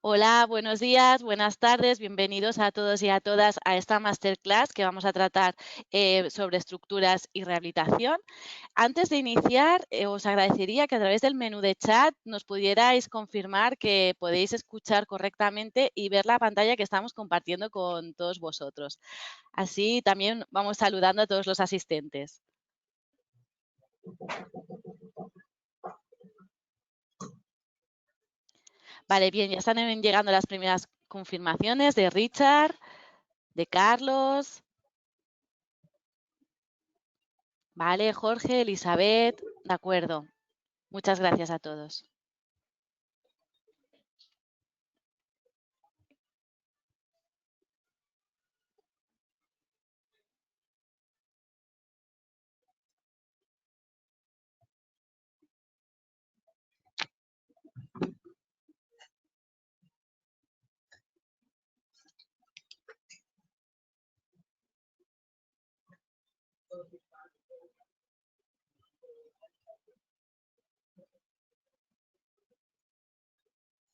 Hola, buenos días, buenas tardes, bienvenidos a todos y a todas a esta masterclass que vamos a tratar sobre estructuras y rehabilitación. Antes de iniciar, os agradecería que a través del menú de chat nos pudierais confirmar que podéis escuchar correctamente y ver la pantalla que estamos compartiendo con todos vosotros. Así también vamos saludando a todos los asistentes. Vale, bien, ya están llegando las primeras confirmaciones de Richard, de Carlos. Vale, Jorge, Elizabeth, de acuerdo. Muchas gracias a todos.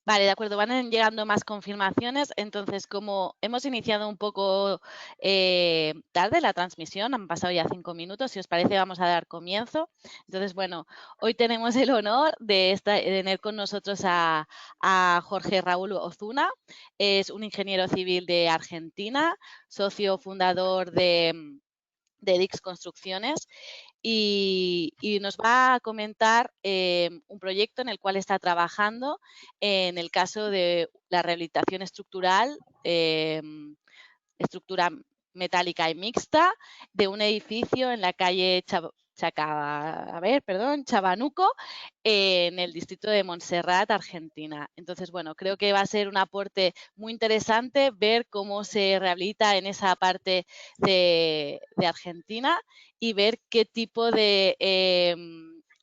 Vale, de acuerdo, van llegando más confirmaciones. Entonces, como hemos iniciado un poco tarde la transmisión, han pasado ya 5 minutos, si os parece vamos a dar comienzo. Entonces, bueno, hoy tenemos el honor de tener con nosotros a Jorge Raúl Ozuna. Es un ingeniero civil de Argentina, socio fundador de Dix Construcciones. Y nos va a comentar un proyecto en el cual está trabajando en el caso de la rehabilitación estructural, estructura metálica y mixta de un edificio en la calle Chabanuco, en el distrito de Montserrat, Argentina. Entonces, bueno, creo que va a ser un aporte muy interesante ver cómo se rehabilita en esa parte de Argentina y ver qué tipo de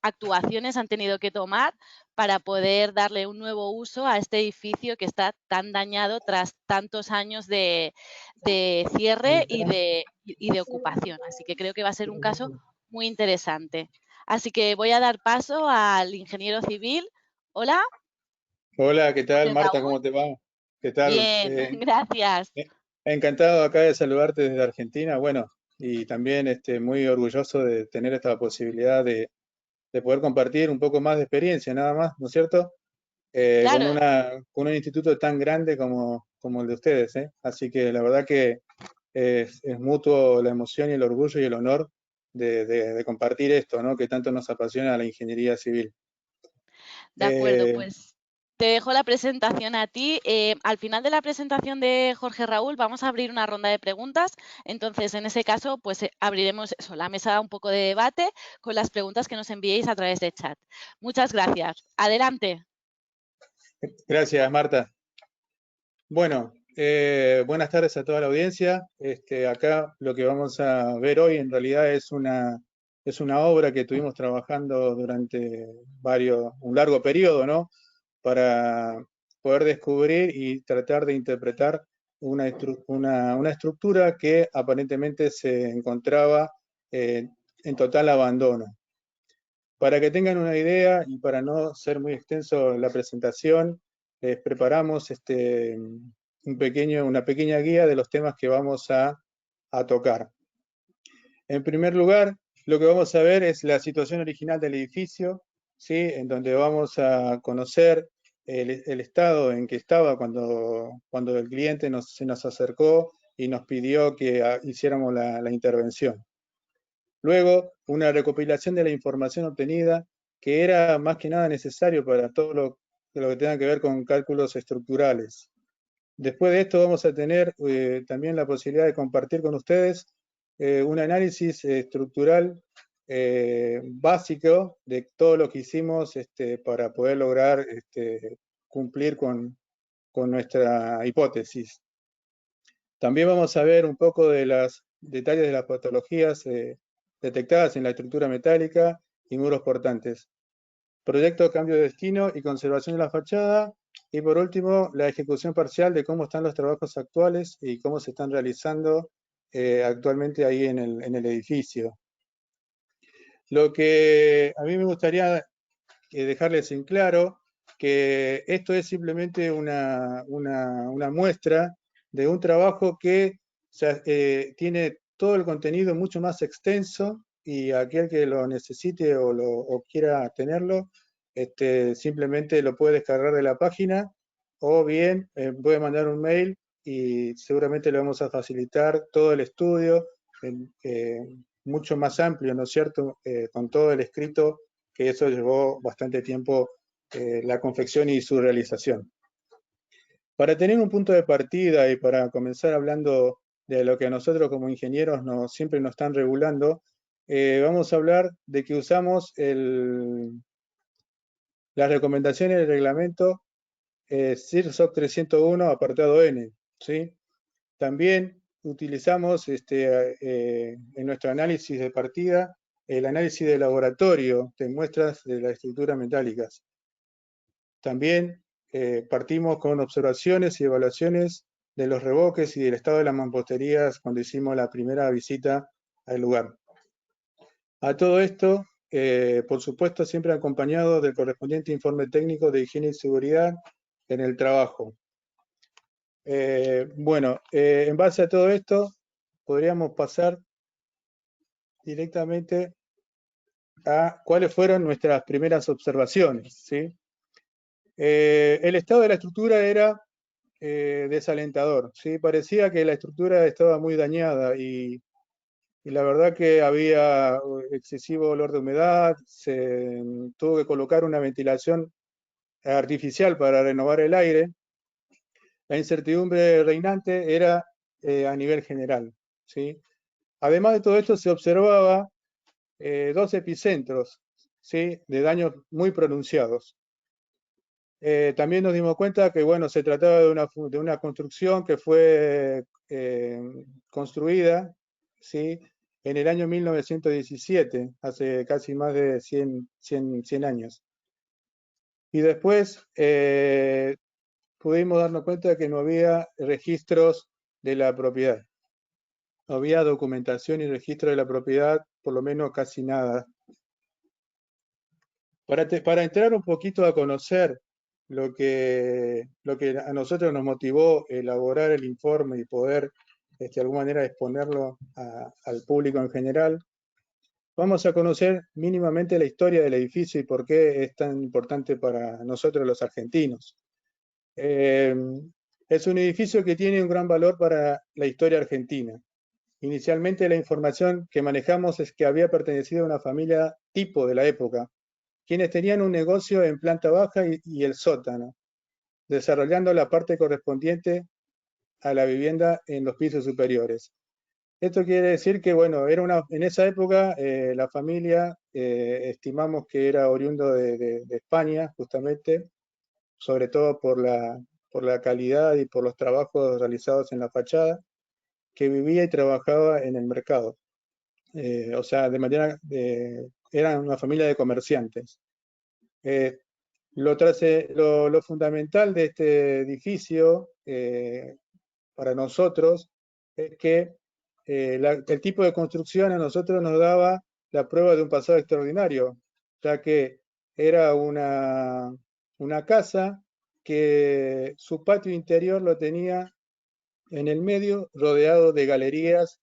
actuaciones han tenido que tomar para poder darle un nuevo uso a este edificio que está tan dañado tras tantos años de cierre y de ocupación. Así que creo que va a ser un caso muy interesante. Así que voy a dar paso al ingeniero civil. Hola, Hola, ¿qué tal, Jorge Marta? Raúl. ¿Cómo te va? ¿Qué tal? Bien, gracias. Encantado acá de saludarte desde Argentina. Bueno, y también muy orgulloso de tener esta posibilidad de poder compartir un poco más de experiencia, nada más, ¿no es cierto? Claro, Con un instituto tan grande como el de ustedes, ¿eh? Así que la verdad que es mutuo la emoción y el orgullo y el honor de compartir esto, ¿no? Que tanto nos apasiona la ingeniería civil. de acuerdo, Eh, pues te dejo la presentación a ti. Al final de la presentación de Jorge Raúl vamos a abrir una ronda de preguntas. Entonces, en ese caso, pues abriremos eso, la mesa un poco de debate con las preguntas que nos enviéis a través de chat. Muchas gracias. Adelante. Gracias, Marta. Bueno, buenas tardes a toda la audiencia. Acá lo que vamos a ver hoy en realidad es una obra que estuvimos trabajando durante un largo periodo, ¿no? Para poder descubrir y tratar de interpretar una estructura que aparentemente se encontraba en total abandono. Para que tengan una idea y para no ser muy extenso la presentación, preparamos una pequeña guía de los temas que vamos a tocar. En primer lugar, lo que vamos a ver es la situación original del edificio, ¿sí? En donde vamos a conocer el estado en que estaba cuando el cliente se nos acercó y nos pidió que hiciéramos la intervención. Luego, una recopilación de la información obtenida, que era más que nada necesario para todo lo que tenga que ver con cálculos estructurales. Después de esto vamos a tener también la posibilidad de compartir con ustedes un análisis estructural básico de todo lo que hicimos para poder lograr cumplir con nuestra hipótesis. También vamos a ver un poco de los detalles de las patologías detectadas en la estructura metálica y muros portantes. Proyecto de cambio de destino y conservación de la fachada. Y por último, la ejecución parcial de cómo están los trabajos actuales y cómo se están realizando actualmente ahí en el edificio. Lo que a mí me gustaría dejarles en claro que esto es simplemente una muestra de un trabajo que tiene todo el contenido mucho más extenso, y aquel que lo necesite o quiera tenerlo, simplemente lo puede descargar de la página, o bien puede mandar un mail y seguramente le vamos a facilitar todo el estudio mucho más amplio, ¿no es cierto?, con todo el escrito, que eso llevó bastante tiempo, la confección y su realización. Para tener un punto de partida y para comenzar hablando de lo que a nosotros como ingenieros siempre nos están regulando, vamos a hablar de que usamos las recomendaciones del reglamento CIRSOC 301 apartado N, ¿sí? También utilizamos en nuestro análisis de partida el análisis de laboratorio de muestras de las estructuras metálicas. También partimos con observaciones y evaluaciones de los revoques y del estado de las mamposterías cuando hicimos la primera visita al lugar. A todo esto, por supuesto, siempre acompañado del correspondiente informe técnico de higiene y seguridad en el trabajo. En base a todo esto, podríamos pasar directamente a cuáles fueron nuestras primeras observaciones, ¿sí? El estado de la estructura era desalentador, ¿sí? Parecía que la estructura estaba muy dañada y la verdad que había excesivo olor de humedad. Se tuvo que colocar una ventilación artificial para renovar el aire. La incertidumbre reinante era a nivel general, ¿sí? Además de todo esto, se observaba dos epicentros, ¿sí?, de daños muy pronunciados. También nos dimos cuenta que, bueno, se trataba de una construcción que fue construida, ¿sí?, en el año 1917, hace casi más de 100 años. Y después pudimos darnos cuenta de que no había registros de la propiedad. No había documentación y registro de la propiedad, por lo menos casi nada. Para entrar un poquito a conocer lo que a nosotros nos motivó elaborar el informe y poder de alguna manera exponerlo al público en general, vamos a conocer mínimamente la historia del edificio y por qué es tan importante para nosotros los argentinos. Es un edificio que tiene un gran valor para la historia argentina. Inicialmente la información que manejamos es que había pertenecido a una familia tipo de la época, quienes tenían un negocio en planta baja y el sótano, desarrollando la parte correspondiente a la vivienda en los pisos superiores. Esto quiere decir que, bueno, en esa época la familia estimamos que era oriundo de España, justamente, sobre todo por la calidad y por los trabajos realizados en la fachada, que vivía y trabajaba en el mercado. O sea, eran una familia de comerciantes. Lo fundamental de este edificio para nosotros es que el tipo de construcción a nosotros nos daba la prueba de un pasado extraordinario, ya que era una casa que su patio interior lo tenía en el medio, rodeado de galerías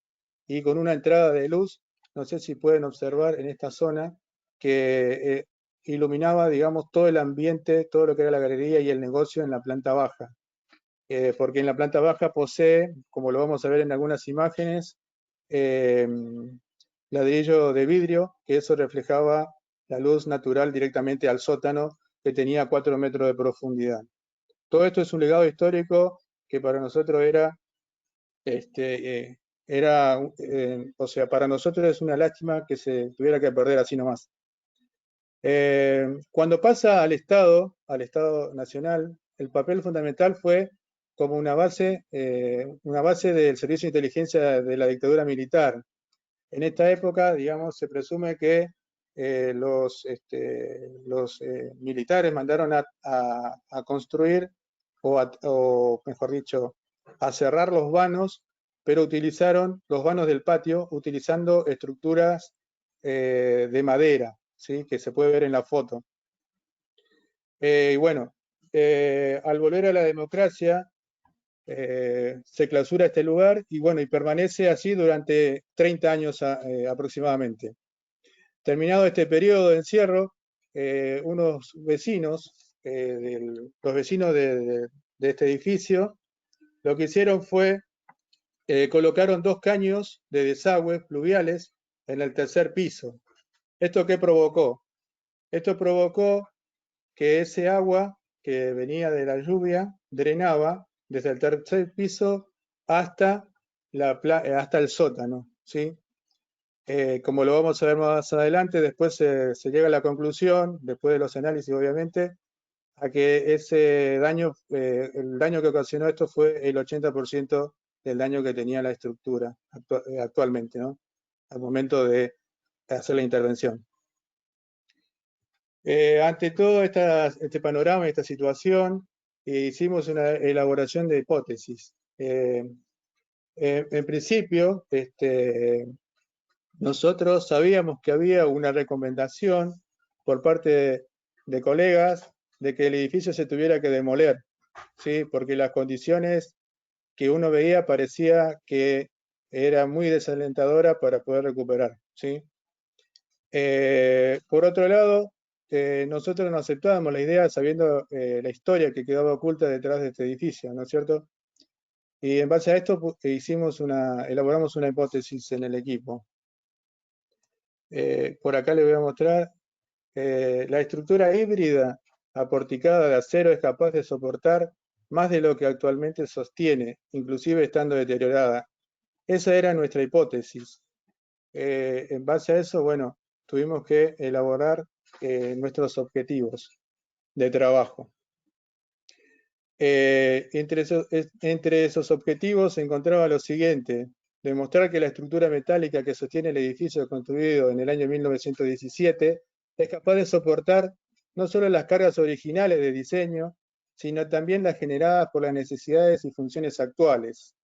y con una entrada de luz. No sé si pueden observar en esta zona que iluminaba, digamos, todo el ambiente, todo lo que era la galería y el negocio en la planta baja. Porque en la planta baja posee, como lo vamos a ver en algunas imágenes, ladrillo de vidrio, que eso reflejaba la luz natural directamente al sótano, que tenía 4 metros de profundidad. Todo esto es un legado histórico que para nosotros o sea, para nosotros es una lástima que se tuviera que perder así nomás. Cuando pasa al Estado nacional, el papel fundamental fue como una base del servicio de inteligencia de la dictadura militar. En esta época, digamos, se presume que los militares mandaron a construir, o mejor dicho, a cerrar los vanos, pero utilizaron los vanos del patio utilizando estructuras de madera, ¿sí?, que se puede ver en la foto. Y bueno, al volver a la democracia, se clausura este lugar y bueno, y permanece así durante 30 años aproximadamente. Terminado este periodo de encierro, unos vecinos, los vecinos de este edificio, lo que hicieron fue colocaron 2 caños de desagüe pluviales en el tercer piso. ¿Esto qué provocó? Esto provocó que ese agua que venía de la lluvia drenaba desde el tercer piso hasta, hasta el sótano, ¿sí? Como lo vamos a ver más adelante, después se llega a la conclusión, después de los análisis obviamente, a que ese daño, el daño que ocasionó esto fue el 80% del daño que tenía la estructura actualmente, ¿no? Al momento de hacer la intervención. Ante todo este panorama, esta situación, hicimos una elaboración de hipótesis. En principio, nosotros sabíamos que había una recomendación por parte de colegas de que el edificio se tuviera que demoler, ¿sí? Porque las condiciones que uno veía parecía que era muy desalentadora para poder recuperar, ¿sí? Por otro lado, nosotros no aceptábamos la idea sabiendo la historia que quedaba oculta detrás de este edificio, ¿no es cierto? Y en base a esto elaboramos una hipótesis en el equipo. Por acá les voy a mostrar. La estructura híbrida aporticada de acero es capaz de soportar más de lo que actualmente sostiene, inclusive estando deteriorada. Esa era nuestra hipótesis. En base a eso, bueno, tuvimos que elaborar nuestros objetivos de trabajo. Entre esos objetivos se encontraba lo siguiente: demostrar que la estructura metálica que sostiene el edificio construido en el año 1917 es capaz de soportar no solo las cargas originales de diseño, sino también las generadas por las necesidades y funciones actuales.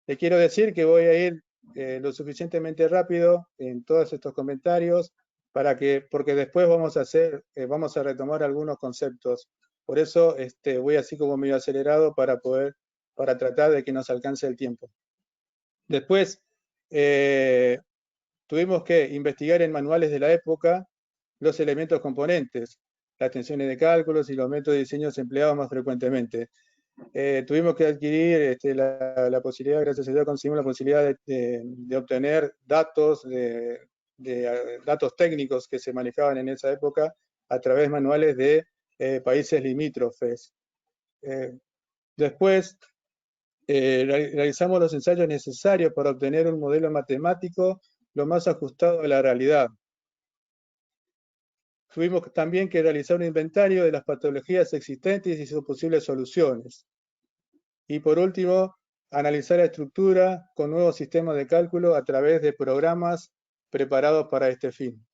Les quiero decir que voy a ir lo suficientemente rápido en todos estos comentarios porque después vamos a retomar algunos conceptos. Por eso voy así como medio acelerado para tratar de que nos alcance el tiempo. Después tuvimos que investigar en manuales de la época los elementos componentes, las tensiones de cálculos y los métodos de diseño empleados más frecuentemente. Tuvimos que adquirir la posibilidad, gracias a Dios conseguimos la posibilidad de obtener datos, datos técnicos que se manejaban en esa época a través de manuales de países limítrofes. Después realizamos los ensayos necesarios para obtener un modelo matemático lo más ajustado a la realidad. Tuvimos también que realizar un inventario de las patologías existentes y sus posibles soluciones. Y por último, analizar la estructura con nuevos sistemas de cálculo a través de programas preparados para este fin.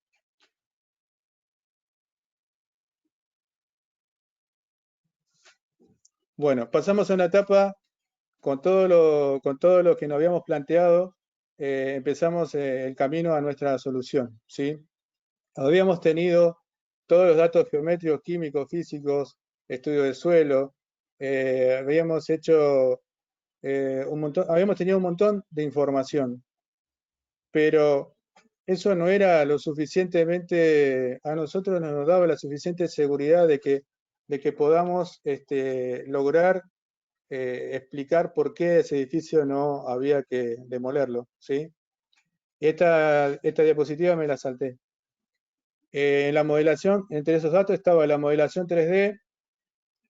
Bueno, pasamos a una etapa con todo lo que nos habíamos planteado, empezamos el camino a nuestra solución, ¿sí? Habíamos tenido todos los datos geométricos, químicos, físicos, estudio de suelo, habíamos hecho habíamos tenido un montón de información, pero eso no era lo suficientemente, a nosotros no nos daba la suficiente seguridad de que podamos lograr explicar por qué ese edificio no había que demolerlo, ¿sí? Esta diapositiva me la salté. En la modelación, entre esos datos estaba la modelación 3D.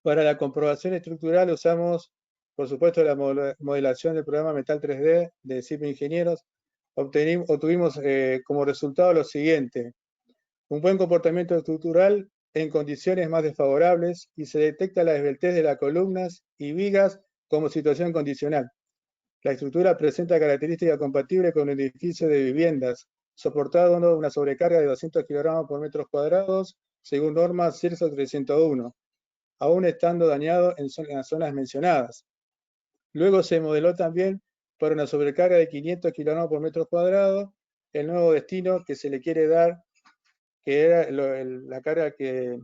Para la comprobación estructural usamos, por supuesto, la modelación del programa Metal 3D de CIP Ingenieros. Obtuvimos como resultado lo siguiente: un buen comportamiento estructural en condiciones más desfavorables y se detecta la esbeltez de las columnas y vigas como situación condicional. La estructura presenta características compatibles con el edificio de viviendas, soportando una sobrecarga de 200 kilogramos por metros cuadrados, según norma CIRSO 301, aún estando dañado en las zonas mencionadas. Luego se modeló también para una sobrecarga de 500 kilogramos por metro cuadrado, el nuevo destino que se le quiere dar, que era la carga que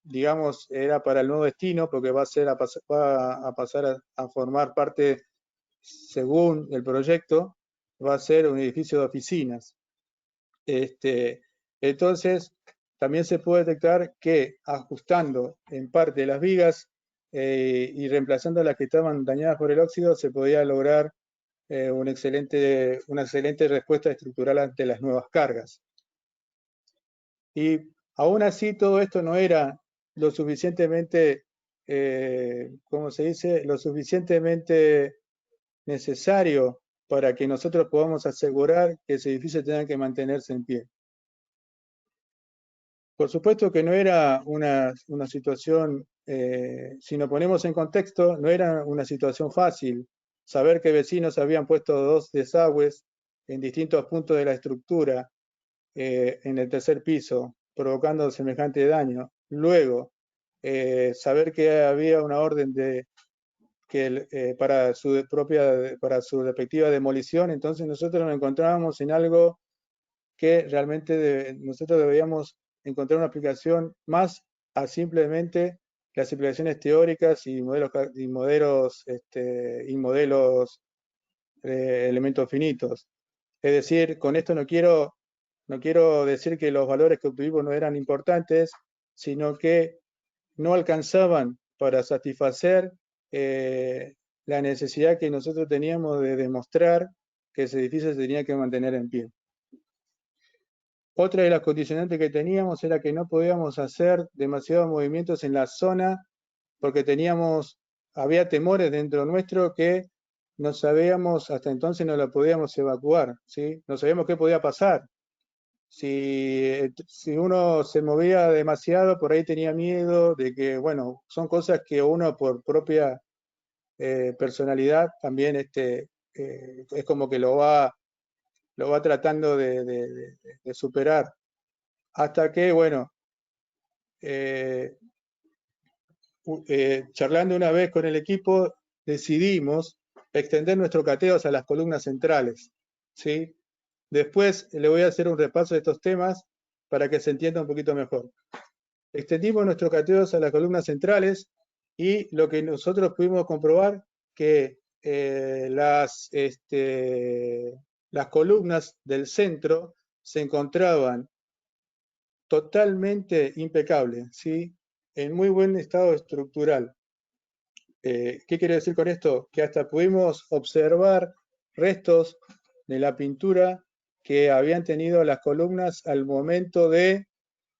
digamos, era para el nuevo destino, porque va a pasar a formar parte, según el proyecto, va a ser un edificio de oficinas. Entonces, también se puede detectar que ajustando en parte las vigas y reemplazando las que estaban dañadas por el óxido, se podía lograr una excelente respuesta estructural ante las nuevas cargas. Y aún así todo esto no era lo suficientemente, ¿cómo se dice? Lo suficientemente necesario para que nosotros podamos asegurar que ese edificio tenga que mantenerse en pie. Por supuesto que no era una situación, si nos ponemos en contexto, no era una situación fácil. Saber que vecinos habían puesto 2 desagües en distintos puntos de la estructura en el tercer piso, provocando semejante daño. Luego, saber que había una orden para su respectiva demolición, entonces nosotros nos encontrábamos en algo que realmente nosotros deberíamos encontrar una aplicación más a simplemente las explicaciones teóricas y modelos de elementos finitos. Es decir, con esto no quiero decir que los valores que obtuvimos no eran importantes, sino que no alcanzaban para satisfacer la necesidad que nosotros teníamos de demostrar que ese edificio se tenía que mantener en pie. Otra de las condicionantes que teníamos era que no podíamos hacer demasiados movimientos en la zona porque había temores dentro nuestro que no sabíamos, hasta entonces no la podíamos evacuar, ¿sí? No sabíamos qué podía pasar. Si uno se movía demasiado, por ahí tenía miedo de que, bueno, son cosas que uno por propia personalidad también es como que lo va tratando de superar. Hasta que, bueno, charlando una vez con el equipo, decidimos extender nuestro cateo a las columnas centrales, ¿sí? Después le voy a hacer un repaso de estos temas para que se entienda un poquito mejor. Extendimos nuestros cateos a las columnas centrales y lo que nosotros pudimos comprobar que las columnas del centro se encontraban totalmente impecables, ¿sí? En muy buen estado estructural. ¿Qué quiere decir con esto? Que hasta pudimos observar restos de la pintura que habían tenido las columnas al momento de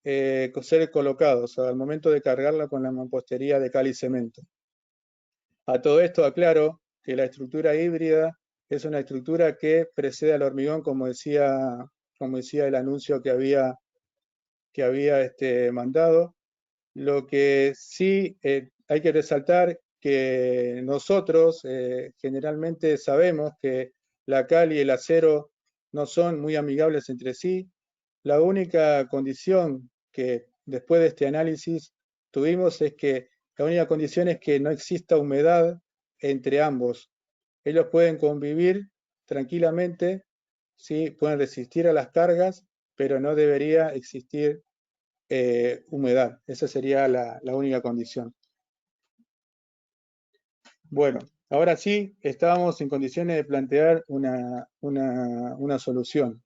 ser colocados, al momento de cargarla con la mampostería de cal y cemento. A todo esto aclaro que la estructura híbrida es una estructura que precede al hormigón, como decía el anuncio que había mandado. Lo que sí hay que resaltar que nosotros generalmente sabemos que la cal y el acero no son muy amigables entre sí. La única condición que después de este análisis tuvimos es que la única condición es que no exista humedad entre ambos. Ellos pueden convivir tranquilamente, ¿sí? Pueden resistir a las cargas, pero no debería existir humedad. Esa sería la única condición. Bueno, ahora sí, estábamos en condiciones de plantear una solución.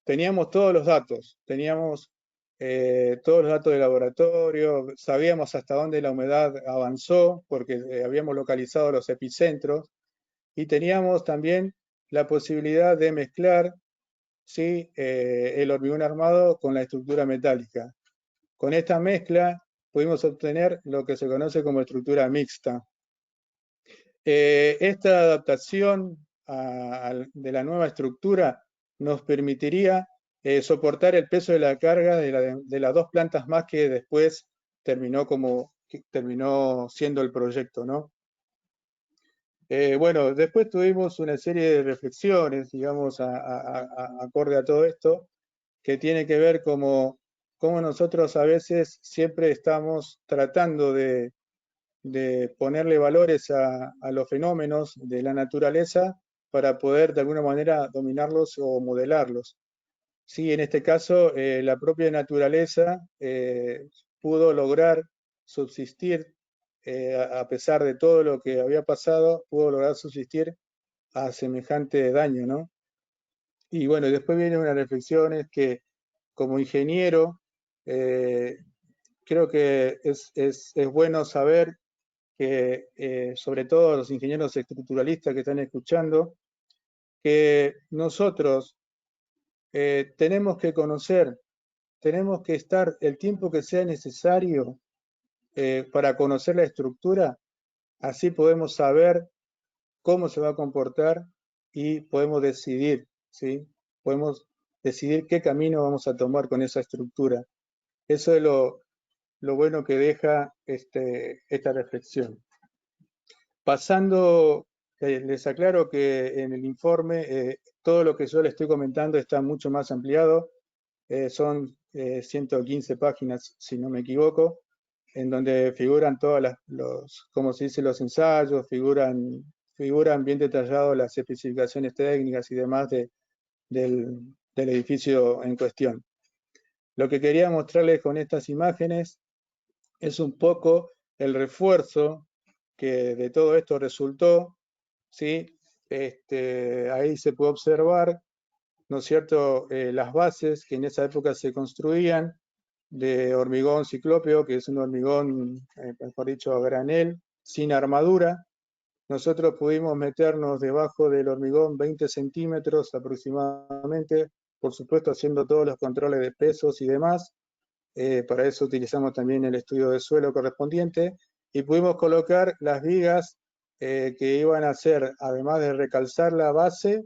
Teníamos todos los datos, todos los datos de laboratorio, sabíamos hasta dónde la humedad avanzó porque habíamos localizado los epicentros y teníamos también la posibilidad de mezclar, ¿sí? El hormigón armado con la estructura metálica. Con esta mezcla pudimos obtener lo que se conoce como estructura mixta. Esta adaptación de la nueva estructura nos permitiría soportar el peso de la carga de las 2 plantas más que después terminó siendo el proyecto, ¿no? Bueno, después tuvimos una serie de reflexiones, digamos, acorde a todo esto, que tiene que ver cómo nosotros a veces siempre estamos tratando de ponerle valores a los fenómenos de la naturaleza para poder de alguna manera dominarlos o modelarlos. Sí, en este caso, la propia naturaleza pudo lograr subsistir, a pesar de todo lo que había pasado, pudo lograr subsistir a semejante daño, ¿no? Y bueno, después vienen unas reflexiones que como ingeniero, creo que es bueno saber que, sobre todo los ingenieros estructuralistas que están escuchando, que nosotros tenemos que conocer, tenemos que estar el tiempo que sea necesario para conocer la estructura, así podemos saber cómo se va a comportar y podemos decidir, ¿sí? Podemos decidir qué camino vamos a tomar con esa estructura. Eso es lo bueno que deja esta reflexión. Pasando, les aclaro que en el informe todo lo que yo les estoy comentando está mucho más ampliado. Son 115 páginas, si no me equivoco, en donde figuran todas como se dice, los ensayos, figuran bien detallados las especificaciones técnicas y demás del edificio en cuestión. Lo que quería mostrarles con estas imágenes es un poco el refuerzo que de todo esto resultó, ¿sí? Ahí se puede observar, ¿no es cierto?, las bases que en esa época se construían de hormigón ciclópeo, que es un hormigón, mejor dicho, a granel, sin armadura. Nosotros pudimos meternos debajo del hormigón 20 centímetros aproximadamente, por supuesto haciendo todos los controles de pesos y demás. Para eso utilizamos también el estudio de suelo correspondiente y pudimos colocar las vigas que iban a ser, además de recalzar la base,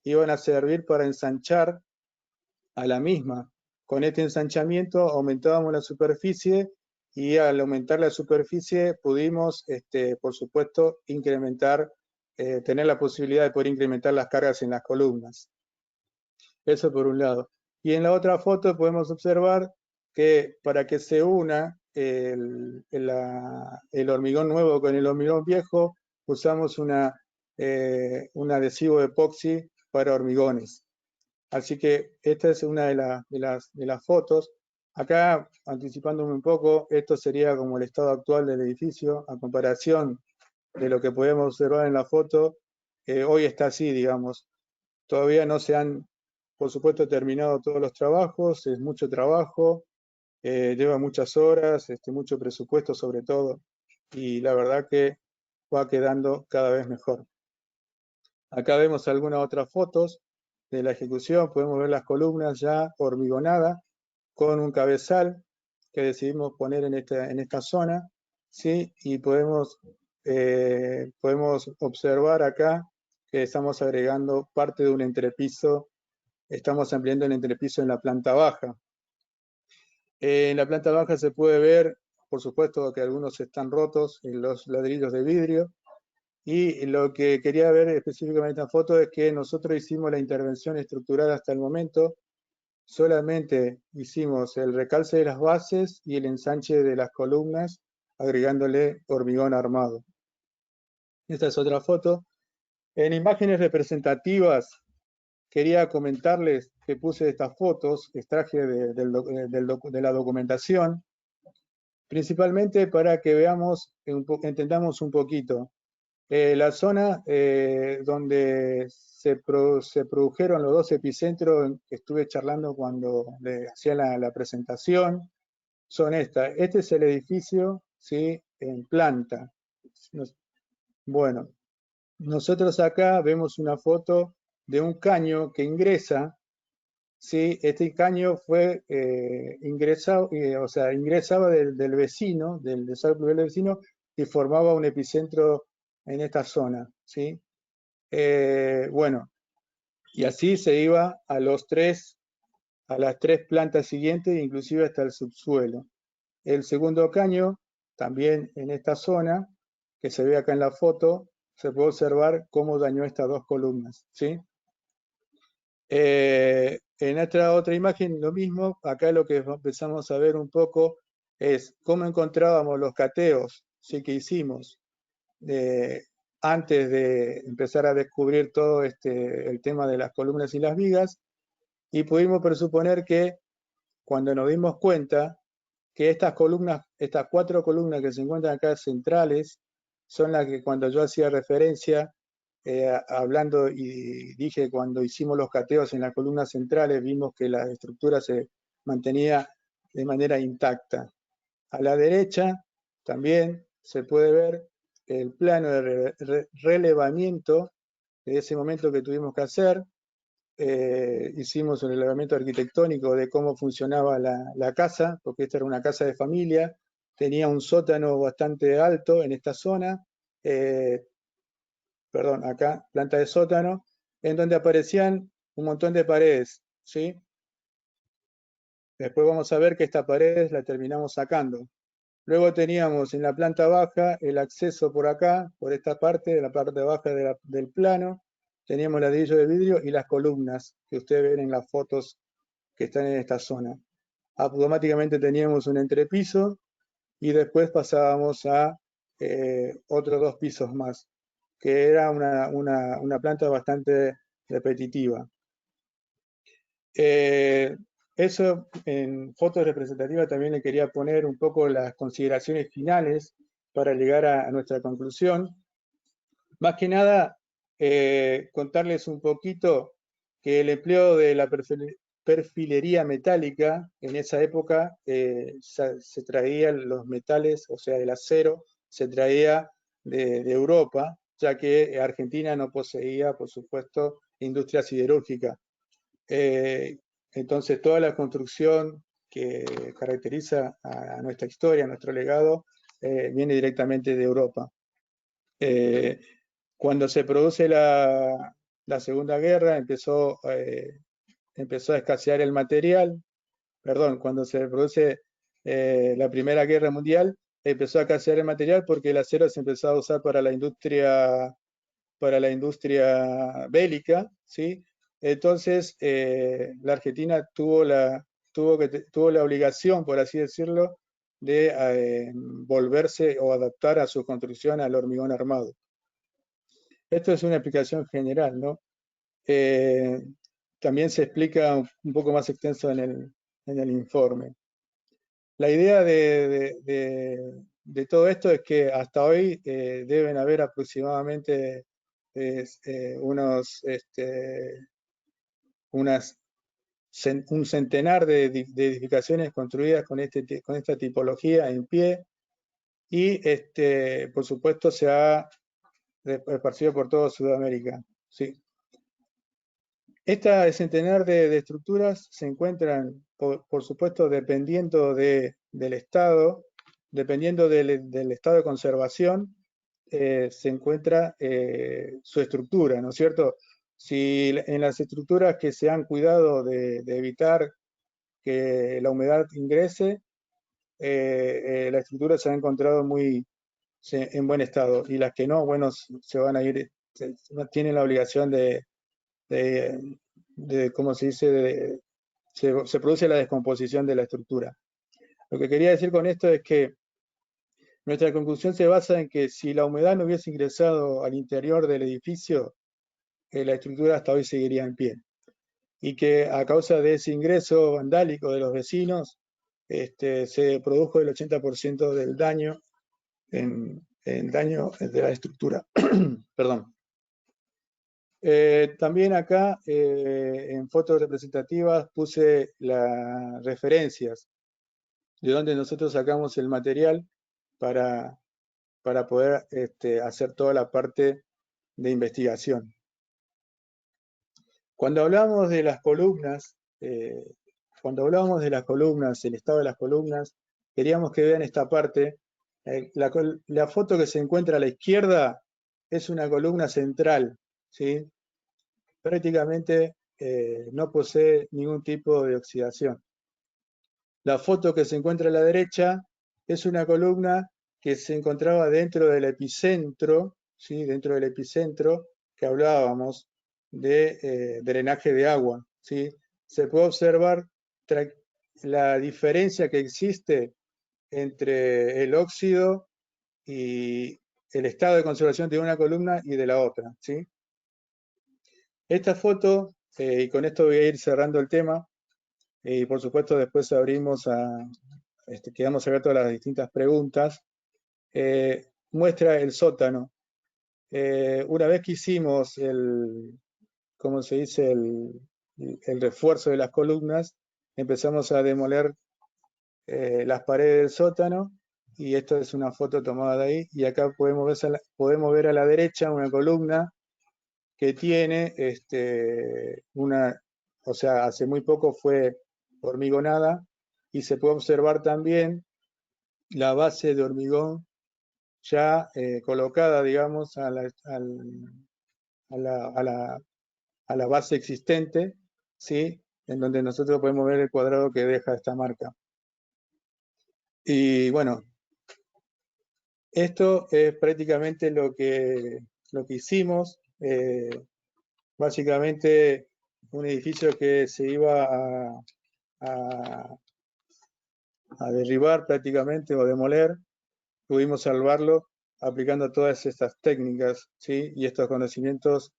iban a servir para ensanchar a la misma. Con este ensanchamiento aumentábamos la superficie y al aumentar la superficie pudimos, por supuesto, incrementar, tener la posibilidad de poder incrementar las cargas en las columnas. Eso por un lado. Y en la otra foto podemos observar que para que se una el hormigón nuevo con el hormigón viejo, usamos un adhesivo epoxi para hormigones. Así que esta es una de las fotos. Acá, anticipándome un poco, esto sería como el estado actual del edificio, a comparación de lo que podemos observar en la foto. Hoy está así, digamos. Todavía no se han, por supuesto, terminado todos los trabajos, es mucho trabajo, lleva muchas horas, mucho presupuesto sobre todo, y la verdad que va quedando cada vez mejor. Acá vemos algunas otras fotos de la ejecución, podemos ver las columnas ya hormigonadas con un cabezal que decidimos poner en esta zona, ¿sí? Y podemos observar acá que estamos agregando parte de un entrepiso, estamos ampliando el entrepiso en la planta baja. En la planta baja se puede ver, por supuesto, que algunos están rotos en los ladrillos de vidrio, y lo que quería ver específicamente en esta foto es que nosotros hicimos la intervención estructural hasta el momento, solamente hicimos el recalce de las bases y el ensanche de las columnas, agregándole hormigón armado. Esta es otra foto. En imágenes representativas, quería comentarles que puse estas fotos, extraje de la documentación, principalmente para que veamos, entendamos un poquito. La zona donde se produjeron los dos epicentros que estuve charlando cuando le hacía la presentación son estas. Este es el edificio, ¿sí?, en planta. Bueno, nosotros acá vemos una foto de un caño que ingresa, ¿sí? Este caño fue ingresado, o sea, ingresaba del vecino, del desagüe del vecino, y formaba un epicentro en esta zona, ¿sí? Bueno, y así se iba a las tres plantas siguientes, inclusive hasta el subsuelo. El segundo caño, también en esta zona, que se ve acá en la foto, se puede observar cómo dañó estas dos columnas, ¿sí? En esta otra imagen lo mismo, acá lo que empezamos a ver un poco es cómo encontrábamos los cateos, ¿sí?, que hicimos antes de empezar a descubrir todo el tema de las columnas y las vigas, y pudimos presuponer que cuando nos dimos cuenta que estas columnas, estas 4 columnas que se encuentran acá centrales, son las que cuando yo hacía referencia, hablando y dije cuando hicimos los cateos en las columnas centrales, vimos que la estructura se mantenía de manera intacta. A la derecha también se puede ver el plano de relevamiento de ese momento que tuvimos que hacer. Hicimos un relevamiento arquitectónico de cómo funcionaba la casa, porque esta era una casa de familia, tenía un sótano bastante alto en esta zona, perdón, acá, planta de sótano, en donde aparecían un montón de paredes, ¿sí? Después vamos a ver que estas paredes las terminamos sacando. Luego teníamos en la planta baja el acceso por acá, por esta parte, de la parte baja del plano. Teníamos el ladrillo de vidrio y las columnas que ustedes ven en las fotos que están en esta zona. Automáticamente teníamos un entrepiso y después pasábamos a otros 2 pisos más, que era una planta bastante repetitiva. Eso en fotos representativas también le quería poner un poco las consideraciones finales para llegar a nuestra conclusión. Más que nada, contarles un poquito que el empleo de la perfilería metálica en esa época se traían los metales, o sea, el acero, se traía de Europa, ya que Argentina no poseía, por supuesto, industria siderúrgica. Entonces, toda la construcción que caracteriza a nuestra historia, a nuestro legado, viene directamente de Europa. Cuando se produce la Segunda Guerra, empezó a escasear el material. Perdón, cuando se produce la Primera Guerra Mundial, empezó a escasear el material porque el acero se empezó a usar para la industria bélica, ¿sí? Entonces, la Argentina tuvo la obligación, por así decirlo, de volverse o adaptar a su construcción al hormigón armado. Esto es una explicación general, ¿no? También se explica un poco más extenso en el informe. La idea de todo esto es que hasta hoy deben haber aproximadamente un centenar de edificaciones construidas con esta tipología en pie y por supuesto se ha esparcido por toda Sudamérica. ¿Sí? Este centenar de estructuras se encuentran, por supuesto, dependiendo del estado, dependiendo del estado de conservación, se encuentra su estructura, ¿no es cierto? Si en las estructuras que se han cuidado de evitar que la humedad ingrese, la estructura se ha encontrado en buen estado, y las que no, bueno, se van a ir, tienen la obligación ¿cómo se dice? Se produce la descomposición de la estructura. Lo que quería decir con esto es que nuestra conclusión se basa en que si la humedad no hubiese ingresado al interior del edificio, la estructura hasta hoy seguiría en pie. Y que a causa de ese ingreso vandálico de los vecinos, se produjo el 80% del daño en daño de la estructura. Perdón. También acá en fotos representativas puse las referencias de donde nosotros sacamos el material para poder hacer toda la parte de investigación. Cuando hablamos de las columnas, el estado de las columnas, queríamos que vean esta parte. La foto que se encuentra a la izquierda es una columna central, ¿sí? Prácticamente no posee ningún tipo de oxidación. La foto que se encuentra a la derecha es una columna que se encontraba dentro del epicentro, ¿sí? Dentro del epicentro que hablábamos de drenaje de agua, ¿sí? Se puede observar la diferencia que existe entre el óxido y el estado de conservación de una columna y de la otra, ¿sí? Esta foto y con esto voy a ir cerrando el tema. Y por supuesto después abrimos quedamos abiertos a las distintas preguntas. Muestra el sótano. Una vez que hicimos ¿cómo se dice? El refuerzo de las columnas, empezamos a demoler las paredes del sótano, y esto es una foto tomada de ahí, y acá podemos ver a la derecha una columna que tiene o sea, hace muy poco fue hormigonada, y se puede observar también la base de hormigón ya colocada, digamos, a la base existente, ¿sí? En donde nosotros podemos ver el cuadrado que deja esta marca. Y bueno, esto es prácticamente lo que hicimos. Básicamente un edificio que se iba a derribar prácticamente o demoler, pudimos salvarlo aplicando todas estas técnicas, ¿sí? Y estos conocimientos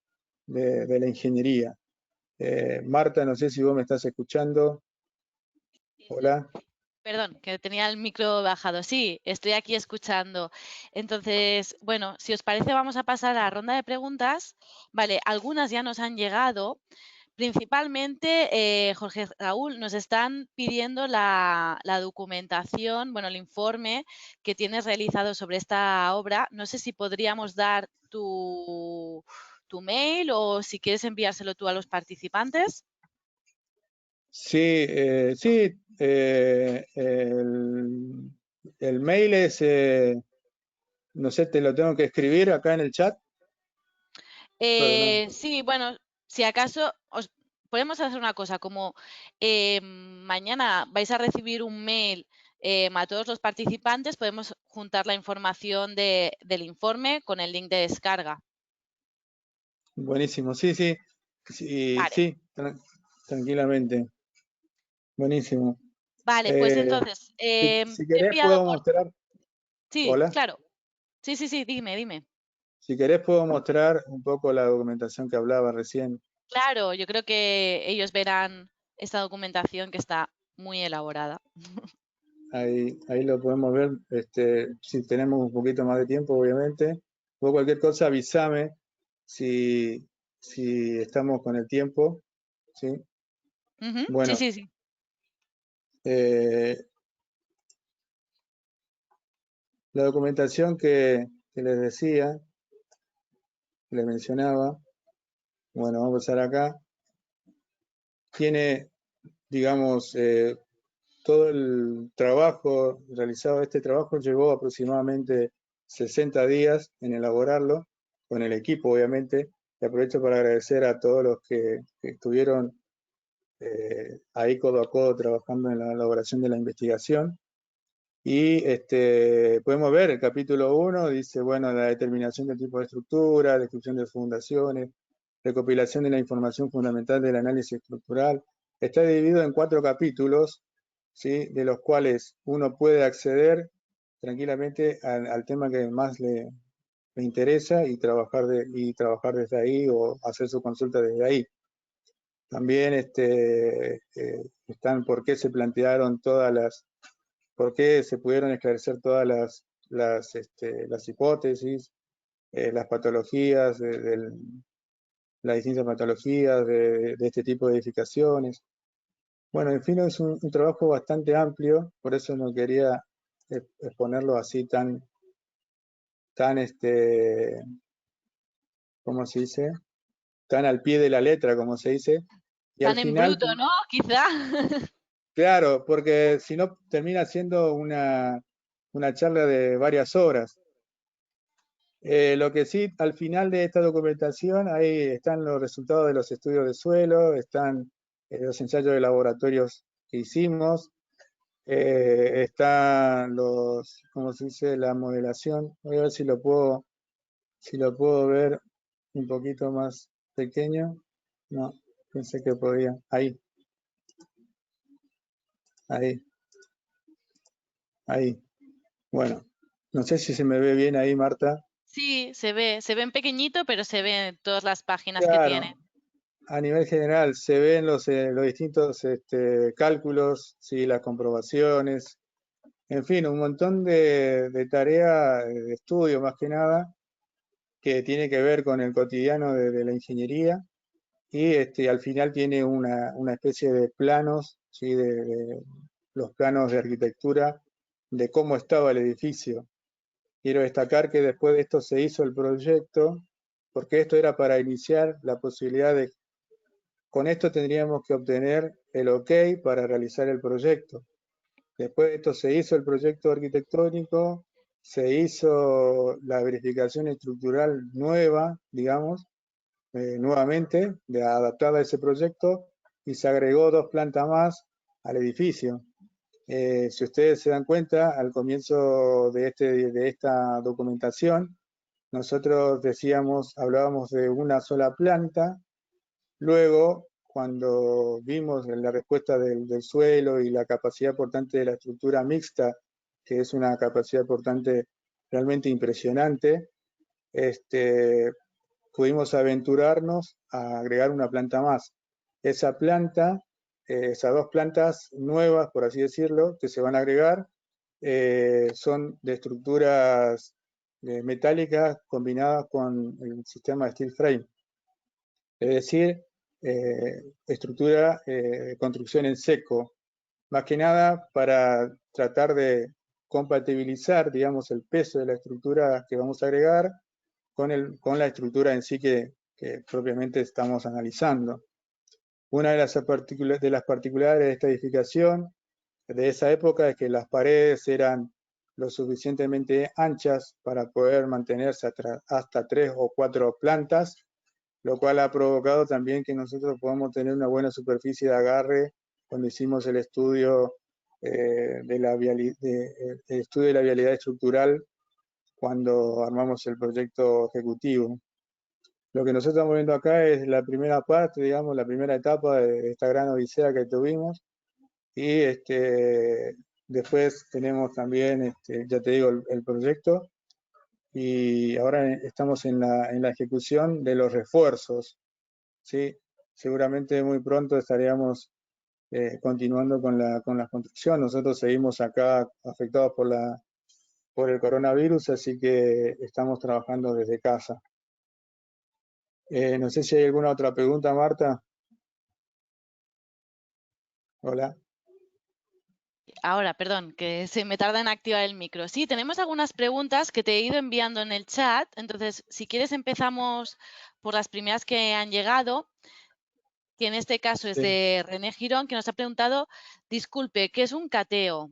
de la ingeniería. Marta, no sé si vos me estás escuchando. Sí, sí. Hola. Perdón, que tenía el micro bajado. Sí, estoy aquí escuchando. Entonces, bueno, si os parece, vamos a pasar a la ronda de preguntas. Vale, algunas ya nos han llegado. Principalmente, Jorge Raúl, nos están pidiendo la documentación, bueno, el informe que tienes realizado sobre esta obra. No sé si podríamos dar tu mail o si quieres enviárselo tú a los participantes. Sí, sí, el mail es, no sé, te lo tengo que escribir acá en el chat, pero no. Sí, bueno, si acaso os podemos hacer una cosa, como mañana vais a recibir un mail a todos los participantes, podemos juntar la información del informe con el link de descarga. Buenísimo, sí, sí, sí, Vale, sí, tranquilamente, buenísimo. vale, pues Eh, entonces, si te he querés enviado puedo por... mostrar, Sí, hola, claro. Sí, sí, sí, dime, dime. si querés puedo mostrar un poco la documentación que hablaba recién. Claro, yo creo que ellos verán esta documentación que está muy elaborada. Ahí lo podemos ver, si tenemos un poquito más de tiempo, obviamente. O cualquier cosa, avísame si, si estamos con el tiempo, ¿sí? Ujú, sí, Bueno, sí, sí. eh, la documentación que les decía, que les mencionaba, bueno, vamos a pasar acá, tiene, digamos, todo el trabajo realizado. Este trabajo llevó aproximadamente 60 días en elaborarlo, con el equipo obviamente, y aprovecho para agradecer a todos los que estuvieron ahí codo a codo trabajando en la elaboración de la investigación. Y podemos ver el capítulo 1, dice, bueno, la determinación del tipo de estructura, descripción de fundaciones, recopilación de la información fundamental del análisis estructural. Está dividido en 4 capítulos, ¿sí? De los cuales uno puede acceder tranquilamente al tema que más le interesa, y trabajar desde ahí o hacer su consulta desde ahí. También están por qué se plantearon por qué se pudieron esclarecer todas las hipótesis, las patologías, las distintas patologías de este tipo de edificaciones. Bueno, en fin, es un trabajo bastante amplio, por eso no quería exponerlo así tan, ¿cómo se dice? Tan al pie de la letra, como se dice. Y al Tan en final, bruto, ¿no? Quizá. claro, porque si no termina siendo una charla de varias horas. Lo que sí, al final de esta documentación, ahí están los resultados de los estudios de suelo, están los ensayos de laboratorios que hicimos, están ¿cómo se dice? La modelación. Voy a ver si lo puedo ver un poquito más pequeño. No, pensé que podía. Ahí, ahí. Bueno, no sé si se me ve bien ahí, Marta. Sí, se ve en pequeñito, pero se ve en todas las páginas que Claro, tiene. a nivel general se ven los distintos cálculos, ¿sí? Las comprobaciones, en fin, un montón de tarea de estudio más que nada, que tiene que ver con el cotidiano de la ingeniería y al final tiene una especie de planos, ¿sí? De los planos de arquitectura de cómo estaba el edificio. Quiero destacar que después de esto se hizo el proyecto, porque esto era para iniciar la posibilidad de, con esto tendríamos que obtener el OK para realizar el proyecto. Después de esto se hizo el proyecto arquitectónico, se hizo la verificación estructural nueva, digamos, nuevamente, adaptada a ese proyecto, y se agregó 2 plantas más al edificio. Si ustedes se dan cuenta, al comienzo de esta documentación, nosotros hablábamos de una sola planta. Luego, cuando vimos la respuesta del suelo y la capacidad portante de la estructura mixta, que es una capacidad portante realmente impresionante, pudimos aventurarnos a agregar una planta más. Esa planta, esas 2 plantas nuevas, por así decirlo, que se van a agregar, son de estructuras metálicas combinadas con el sistema de steel frame. Es decir, estructura de construcción en seco, más que nada para tratar de compatibilizar, digamos, el peso de la estructura que vamos a agregar con la estructura en sí que propiamente estamos analizando. Una de las particularidades de esta edificación de esa época es que las paredes eran lo suficientemente anchas para poder mantenerse hasta 3 o 4 plantas, lo cual ha provocado también que nosotros podamos tener una buena superficie de agarre cuando hicimos el estudio de la vialidad estructural cuando armamos el proyecto ejecutivo. Lo que nosotros estamos viendo acá es la primera parte, digamos, la primera etapa de esta gran odisea que tuvimos. Y después tenemos también, ya te digo, el proyecto. Y ahora estamos en la ejecución de los refuerzos. ¿Sí? Seguramente muy pronto estaríamos continuando con la construcción. Nosotros seguimos acá afectados por el coronavirus, así que estamos trabajando desde casa. No sé si hay alguna otra pregunta, Marta. Hola. Ahora, perdón, que se me tarda en activar el micro. Sí, tenemos algunas preguntas que te he ido enviando en el chat. Entonces, si quieres, empezamos por las primeras que han llegado, que en este caso es de René Girón, que nos ha preguntado, disculpe, ¿qué es un cateo?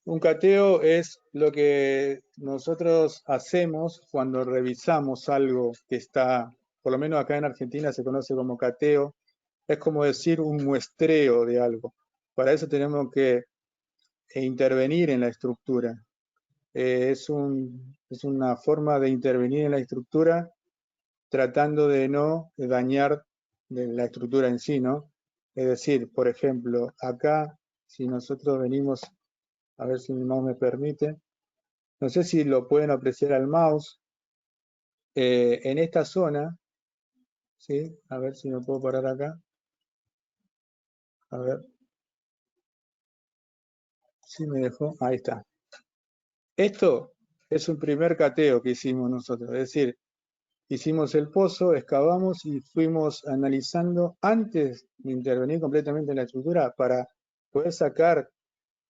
Un cateo es lo que nosotros hacemos cuando revisamos algo que está, por lo menos acá en Argentina se conoce como cateo, es como decir un muestreo de algo. Para eso tenemos que intervenir en la estructura. Es una forma de intervenir en la estructura tratando de no dañar la estructura en sí, ¿no? Es decir, por ejemplo, acá, si nosotros venimos, a ver si mi mouse me permite, no sé si lo pueden apreciar al mouse, en esta zona, ¿sí? A ver si me puedo parar acá. A ver. Sí me dejó. Ahí está. Esto es un primer cateo que hicimos nosotros. Es decir, hicimos el pozo, excavamos y fuimos analizando antes de intervenir completamente en la estructura para poder sacar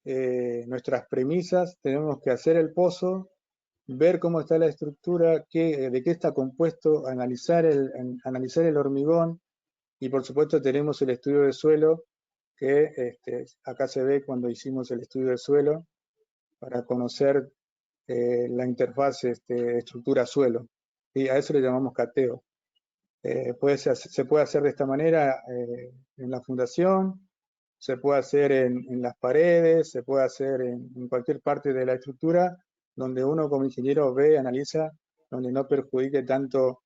nuestras premisas. Tenemos que hacer el pozo, ver cómo está la estructura, de qué está compuesto, analizar el hormigón y por supuesto tenemos el estudio de suelo que acá se ve cuando hicimos el estudio de suelo para conocer la interfaz estructura-suelo. Y a eso le llamamos cateo. Se puede hacer de esta manera en la fundación, se puede hacer en las paredes, se puede hacer en cualquier parte de la estructura donde uno como ingeniero ve, analiza, donde no perjudique tanto,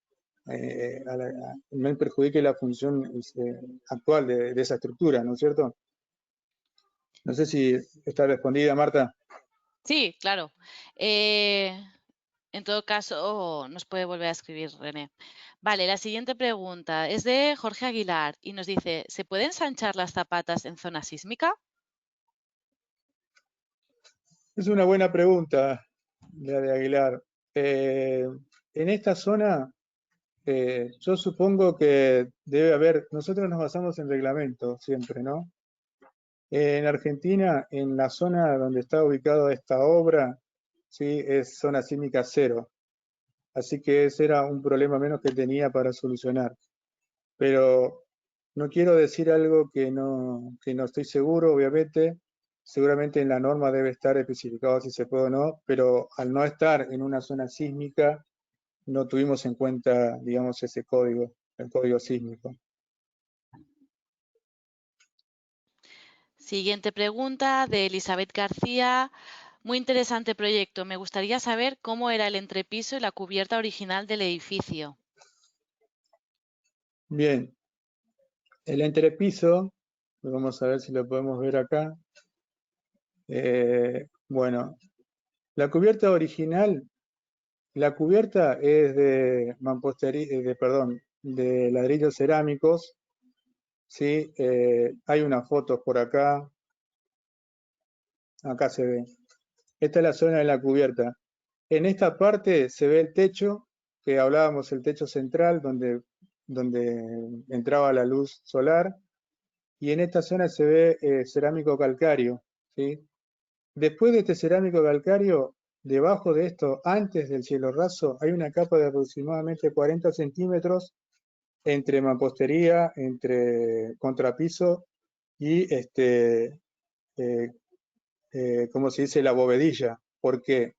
no perjudique la función actual de esa estructura, ¿no es cierto? No sé si está respondida, Marta. Sí, claro. En todo caso, nos puede volver a escribir René. Vale, la siguiente pregunta es de Jorge Aguilar y nos dice, ¿se pueden ensanchar las zapatas en zona sísmica? Es una buena pregunta la de Aguilar. En esta zona, yo supongo que debe haber, nosotros nos basamos en reglamento siempre, ¿no? En Argentina, en la zona donde está ubicada esta obra, sí, es zona sísmica 0. Así que ese era un problema menos que tenía para solucionar. Pero no quiero decir algo que no estoy seguro, obviamente. Seguramente en la norma debe estar especificado si se puede o no, pero al no estar en una zona sísmica, no tuvimos en cuenta, digamos, ese código, el código sísmico. Siguiente pregunta de Elizabeth García. Muy interesante proyecto. Me gustaría saber cómo era el entrepiso y la cubierta original del edificio. Bien, el entrepiso, vamos a ver si lo podemos ver acá. Bueno, la cubierta original, la cubierta es de mampostería, perdón, de ladrillos cerámicos. Sí, hay unas fotos por acá. Acá se ve. Esta es la zona de la cubierta. En esta parte se ve el techo, que hablábamos, el techo central, donde entraba la luz solar. Y en esta zona se ve cerámico calcáreo. ¿Sí? Después de este cerámico calcáreo, debajo de esto, antes del cielo raso, hay una capa de aproximadamente 40 centímetros entre mampostería, entre contrapiso y ¿cómo se dice? La bovedilla, porque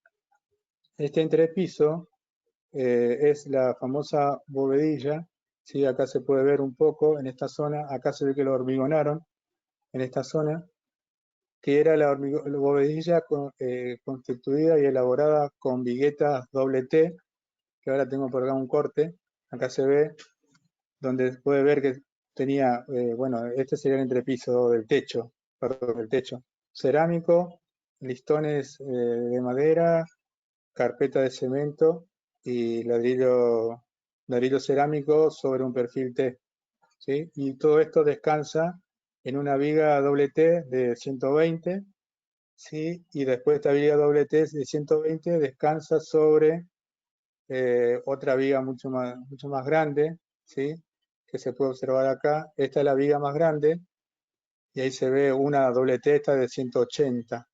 este entrepiso es la famosa bovedilla, ¿sí? Acá se puede ver un poco en esta zona, acá se ve que lo hormigonaron en esta zona, que era la bovedilla constituida y elaborada con viguetas doble T, que ahora tengo por acá un corte, acá se ve, donde puede ver que tenía, bueno, este sería el entrepiso del techo, perdón, del techo, cerámico, listones de madera, carpeta de cemento y ladrillo cerámico sobre un perfil T, ¿sí? Y todo esto descansa en una viga doble T de 120, ¿sí? Y después esta viga doble T de 120 descansa sobre otra viga mucho más grande, ¿sí? Que se puede observar acá. Esta es la viga más grande y ahí se ve una doble T esta de 180,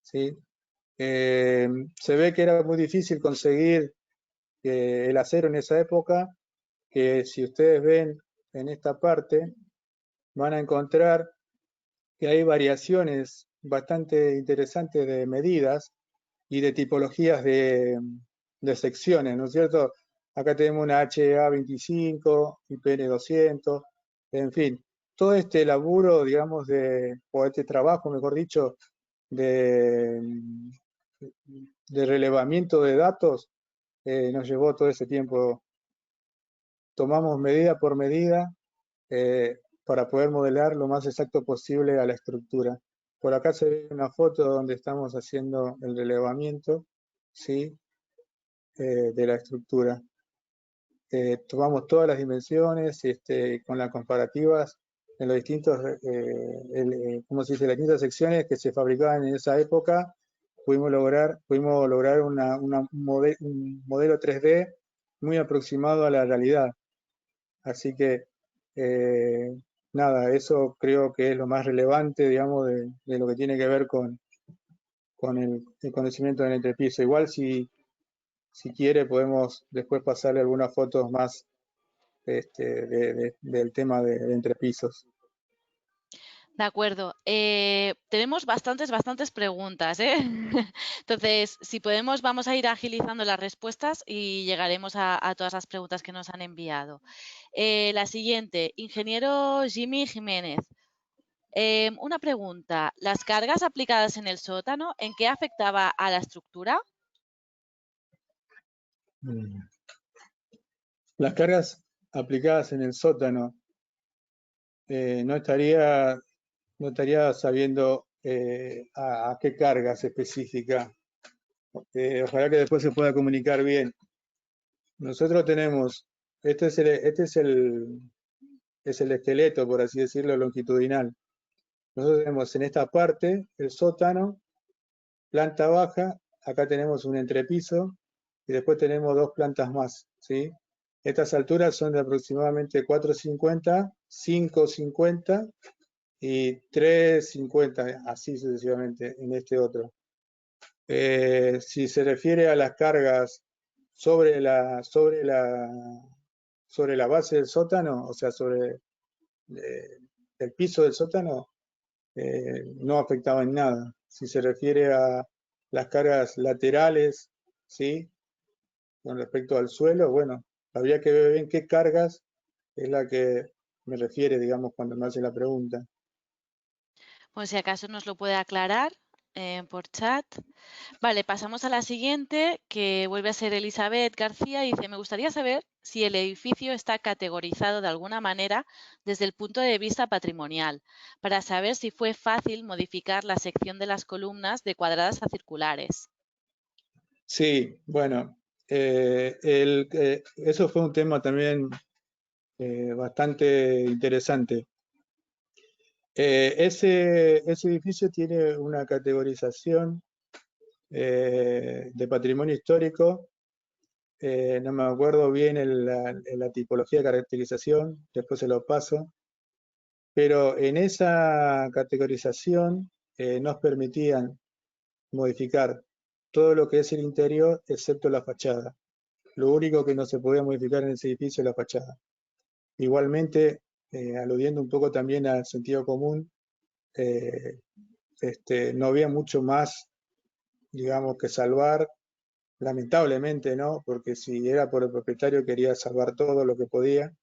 ¿sí? Se ve que era muy difícil conseguir el acero en esa época, que si ustedes ven en esta parte, van a encontrar que hay variaciones bastante interesantes de medidas y de tipologías de secciones, ¿no es cierto? Acá tenemos una HA25, IPN200, en fin, todo este laburo, digamos, o este trabajo, mejor dicho, de, de relevamiento de datos, nos llevó todo ese tiempo. Tomamos medida por medida para poder modelar lo más exacto posible a la estructura. Por acá se ve una foto donde estamos haciendo el relevamiento, ¿sí? De la estructura. Tomamos todas las dimensiones con las comparativas en los distintos, ¿cómo se dice? Las distintas secciones que se fabricaban en esa época. Pudimos lograr un modelo 3D muy aproximado a la realidad. Así que, nada, eso creo que es lo más relevante, digamos, de lo que tiene que ver con el conocimiento del entrepiso. Igual si quiere podemos después pasarle algunas fotos más del tema de entrepisos. De acuerdo. Tenemos bastantes preguntas, ¿eh? Entonces, si podemos, vamos a ir agilizando las respuestas y llegaremos a todas las preguntas que nos han enviado. La siguiente, ingeniero Jimmy Jiménez. Una pregunta, ¿las cargas aplicadas en el sótano, en qué afectaba a la estructura? Las cargas aplicadas en el sótano, no estaría sabiendo a qué cargas específicas. Ojalá que después se pueda comunicar bien. Nosotros tenemos este es el esqueleto, por así decirlo, longitudinal. Nosotros tenemos en esta parte el sótano, planta baja, acá tenemos un entrepiso y después tenemos dos plantas más, ¿sí? Estas alturas son de aproximadamente 4,50, 5,50 y 3,50, así sucesivamente en este otro. Si se refiere a las cargas sobre la base del sótano, o sea, sobre el piso del sótano, no afectaba en nada. Si se refiere a las cargas laterales, ¿sí? Con respecto al suelo, bueno, habría que ver bien qué cargas es la que me refiere, digamos, cuando me hace la pregunta. Pues si acaso nos lo puede aclarar por chat. Vale, pasamos a la siguiente, que vuelve a ser Elizabeth García y dice, me gustaría saber si el edificio está categorizado de alguna manera desde el punto de vista patrimonial, para saber si fue fácil modificar la sección de las columnas de cuadradas a circulares. Sí, bueno, eso fue un tema también bastante interesante. Ese edificio tiene una categorización de patrimonio histórico, no me acuerdo bien en la tipología de caracterización, después se lo paso, pero en esa categorización nos permitían modificar todo lo que es el interior excepto la fachada. Lo único que no se podía modificar en ese edificio es la fachada. Igualmente, aludiendo un poco también al sentido común, no había mucho más, digamos, que salvar, lamentablemente, ¿no? Porque si era por el propietario quería salvar todo lo que podía,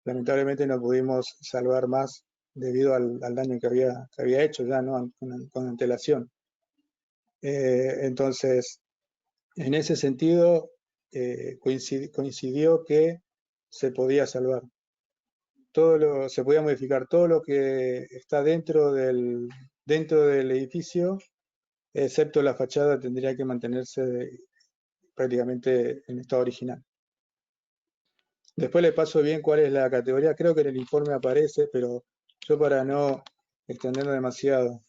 lamentablemente no pudimos salvar más debido al daño que había hecho ya, ¿no? Con antelación. Entonces, en ese sentido, coincidió que se podía salvar. Se podía modificar todo lo que está dentro del edificio, excepto la fachada tendría que mantenerse prácticamente en estado original. Después le paso bien cuál es la categoría, creo que en el informe aparece, pero yo para no extenderlo demasiado.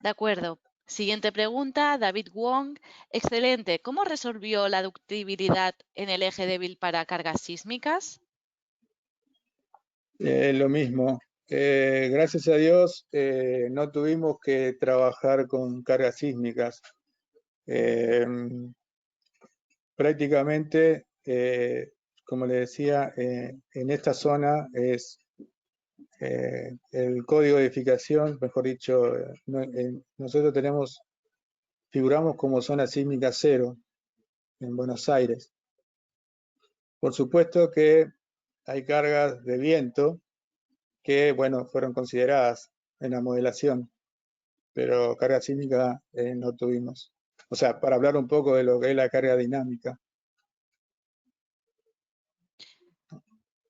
De acuerdo. Siguiente pregunta, David Wong. Excelente. ¿Cómo resolvió la ductibilidad en el eje débil para cargas sísmicas? Lo mismo. Gracias a Dios no tuvimos que trabajar con cargas sísmicas. Prácticamente, como le decía, en esta zona es el código de edificación, mejor dicho, nosotros figuramos como zona sísmica 0 en Buenos Aires. Por supuesto que hay cargas de viento que, bueno, fueron consideradas en la modelación, pero carga sísmica no tuvimos. O sea, para hablar un poco de lo que es la carga dinámica.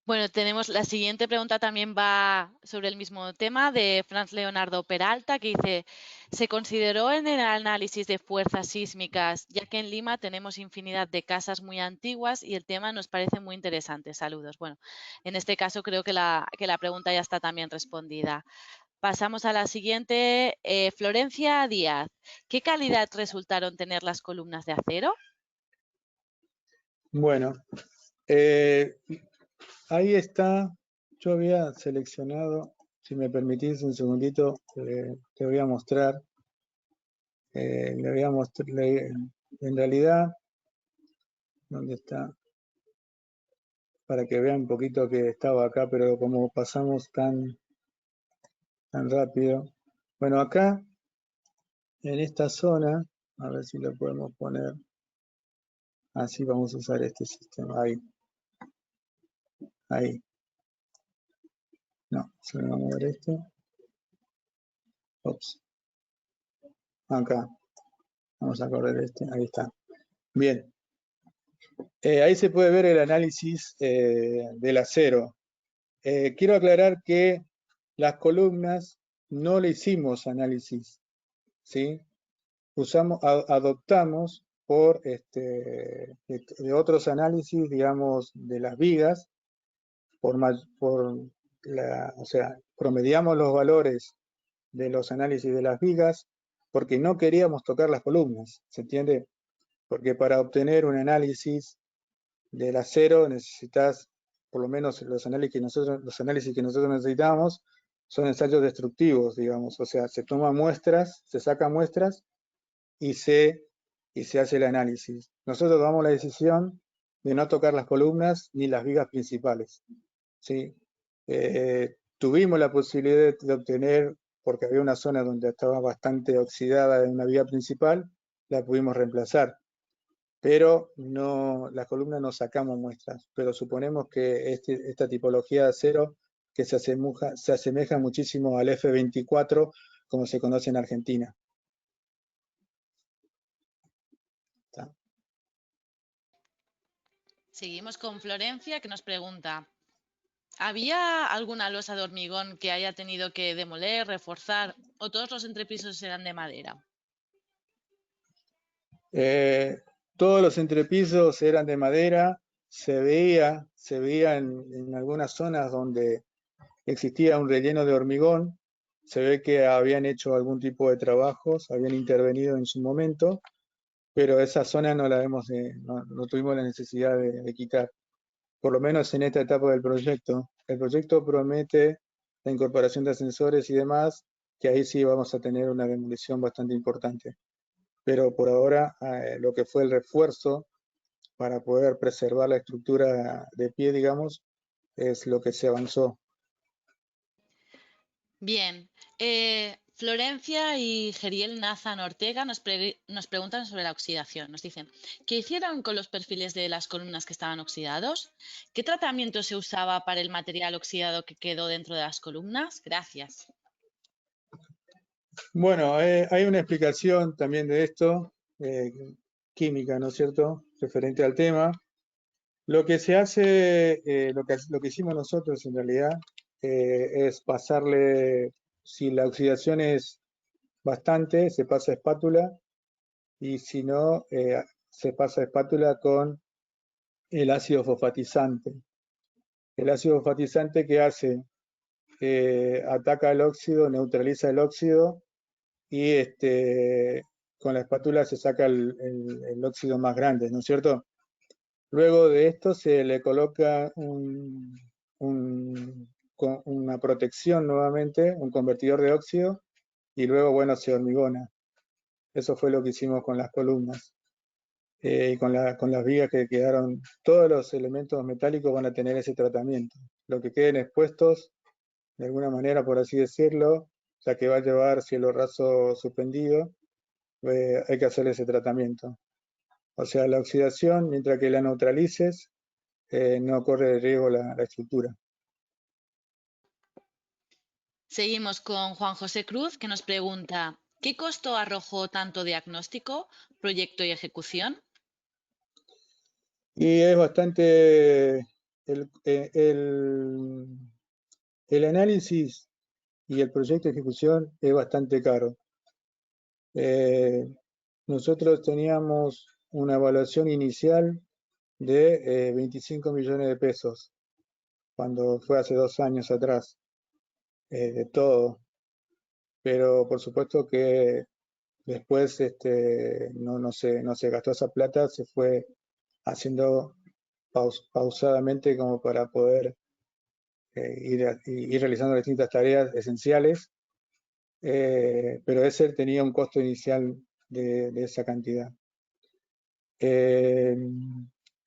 Bueno, tenemos la siguiente pregunta también va sobre el mismo tema de Franz Leonardo Peralta, que dice, ¿se consideró en el análisis de fuerzas sísmicas, ya que en Lima tenemos infinidad de casas muy antiguas y el tema nos parece muy interesante? Saludos. Bueno, en este caso creo que la pregunta ya está también respondida. Pasamos a la siguiente. Florencia Díaz, ¿qué calidad resultaron tener las columnas de acero? Bueno, ahí está. Yo había seleccionado, si me permitís un segundito, te voy a mostrar. Le voy a mostrar, en realidad, ¿dónde está? Para que vean un poquito que estaba acá, pero como pasamos tan rápido. Bueno, acá, en esta zona, a ver si lo podemos poner. Así vamos a usar este sistema. Ahí. No, se me va a mover esto. Ops. Acá. Vamos a correr este. Ahí está. Bien. Ahí se puede ver el análisis del acero. Quiero aclarar que las columnas no le hicimos análisis, ¿sí? Adoptamos por de otros análisis, digamos, de las vigas, o sea, promediamos los valores de los análisis de las vigas porque no queríamos tocar las columnas, ¿se entiende? Porque para obtener un análisis del acero necesitas, por lo menos los análisis que nosotros necesitamos son ensayos destructivos, digamos, o sea, se toman muestras, se sacan muestras y se hace el análisis. Nosotros tomamos la decisión de no tocar las columnas ni las vigas principales, ¿sí? Tuvimos la posibilidad de obtener, porque había una zona donde estaba bastante oxidada en una viga principal, la pudimos reemplazar, pero no, las columnas no sacamos muestras, pero suponemos que esta tipología de acero que se asemeja muchísimo al F24 como se conoce en Argentina. ¿Está? Seguimos con Florencia, que nos pregunta, ¿había alguna losa de hormigón que haya tenido que demoler, reforzar, o todos los entrepisos eran de madera? Todos los entrepisos eran de madera, se veía en algunas zonas donde existía un relleno de hormigón, se ve que habían hecho algún tipo de trabajos, habían intervenido en su momento, pero esa zona no la no tuvimos la necesidad de quitar, por lo menos en esta etapa del proyecto. El proyecto promete la incorporación de ascensores y demás, que ahí sí vamos a tener una demolición bastante importante. Pero por ahora lo que fue el refuerzo para poder preservar la estructura de pie, digamos, es lo que se avanzó. Bien, Florencia y Geriel Nazan Ortega nos preguntan sobre la oxidación. Nos dicen, ¿qué hicieron con los perfiles de las columnas que estaban oxidados? ¿Qué tratamiento se usaba para el material oxidado que quedó dentro de las columnas? Gracias. Bueno, hay una explicación también de esto, química, ¿no es cierto?, referente al tema. Lo que se hace, lo que hicimos nosotros en realidad, es pasarle, si la oxidación es bastante, se pasa a espátula, y si no, se pasa a espátula con el ácido fosfatizante. El ácido fosfatizante, ¿qué hace? Ataca el óxido, neutraliza el óxido, y con la espátula se saca el óxido más grande, ¿no es cierto? Luego de esto se le coloca una protección nuevamente, un convertidor de óxido, y luego, bueno, se hormigona. Eso fue lo que hicimos con las columnas. Y con las vigas que quedaron, todos los elementos metálicos van a tener ese tratamiento. Lo que queden expuestos, de alguna manera, por así decirlo, ya que va a llevar cielo raso suspendido, hay que hacer ese tratamiento. O sea, la oxidación, mientras que la neutralices, no corre riesgo la estructura. Seguimos con Juan José Cruz, que nos pregunta, ¿qué costo arrojó tanto diagnóstico, proyecto y ejecución? Y es bastante, el análisis y el proyecto de ejecución es bastante caro. Nosotros teníamos una evaluación inicial de 25 millones de pesos, cuando fue hace 2 años atrás, de todo. Pero por supuesto que después no se gastó esa plata, se fue haciendo pausadamente como para poder ir realizando distintas tareas esenciales, pero ese tenía un costo inicial de esa cantidad.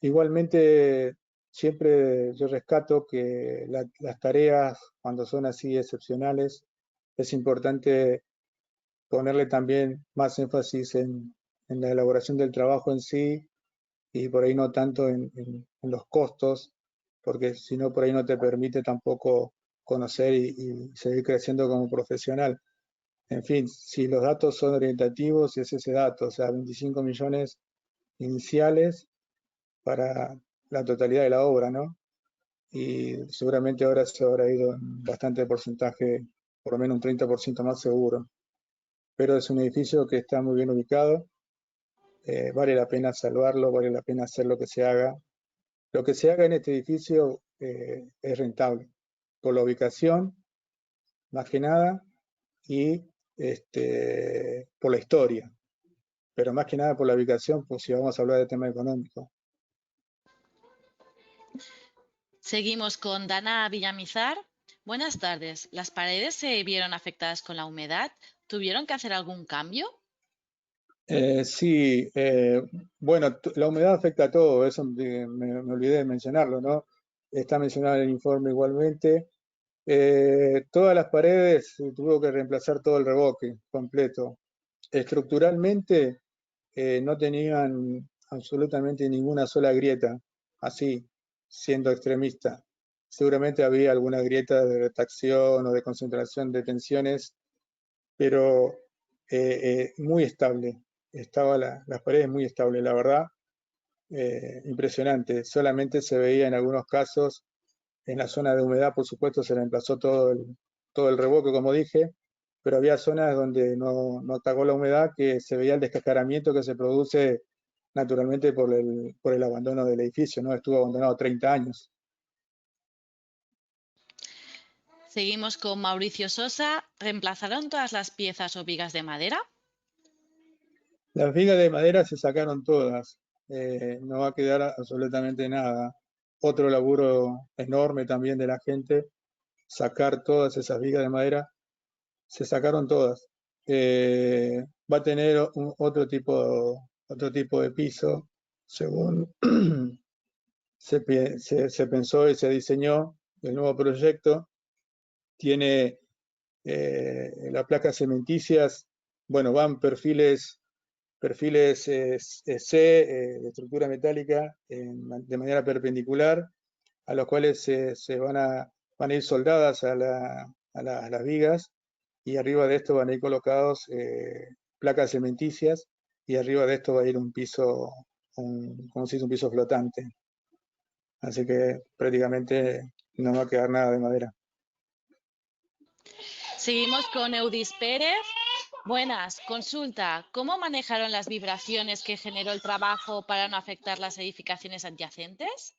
Igualmente, siempre yo rescato que las tareas, cuando son así excepcionales, es importante ponerle también más énfasis en la elaboración del trabajo en sí, y por ahí no tanto en los costos, porque si no, por ahí no te permite tampoco conocer y seguir creciendo como profesional. En fin, si los datos son orientativos, es ese dato, o sea, 25 millones iniciales para la totalidad de la obra, ¿no? Y seguramente ahora se habrá ido en bastante porcentaje, por lo menos un 30% más seguro. Pero es un edificio que está muy bien ubicado, vale la pena salvarlo, vale la pena hacer lo que se haga. Lo que se haga en este edificio es rentable, por la ubicación, más que nada, y por la historia, pero más que nada por la ubicación, pues si vamos a hablar de tema económico. Seguimos con Dana Villamizar. Buenas tardes. ¿Las paredes se vieron afectadas con la humedad? ¿Tuvieron que hacer algún cambio? Sí, bueno, la humedad afecta a todo, eso me olvidé de mencionarlo, ¿no? Está mencionado en el informe igualmente. Todas las paredes tuvo que reemplazar todo el revoque completo. Estructuralmente no tenían absolutamente ninguna sola grieta, así, siendo extremista. Seguramente había alguna grieta de retracción o de concentración de tensiones, pero muy estable. Las paredes muy estables, la verdad, impresionante. Solamente se veía en algunos casos, en la zona de humedad, por supuesto, se reemplazó todo el revoque, como dije, pero había zonas donde no atacó la humedad, que se veía el descascaramiento que se produce naturalmente por el abandono del edificio, ¿no? Estuvo abandonado 30 años. Seguimos con Mauricio Sosa. ¿Reemplazaron todas las piezas o vigas de madera? Las vigas de madera se sacaron todas, no va a quedar absolutamente nada. Otro laburo enorme también de la gente, sacar todas esas vigas de madera, se sacaron todas. Va a tener otro tipo de piso, según se pensó y se diseñó el nuevo proyecto. Tiene las placas cementicias, bueno, van perfiles C de estructura metálica de manera perpendicular, a los cuales van a ir soldadas a las vigas, y arriba de esto van a ir colocados placas cementicias, y arriba de esto va a ir un piso, como si fuese un piso flotante. Así que prácticamente no va a quedar nada de madera. Seguimos con Eudis Pérez. Buenas, consulta. ¿Cómo manejaron las vibraciones que generó el trabajo para no afectar las edificaciones adyacentes?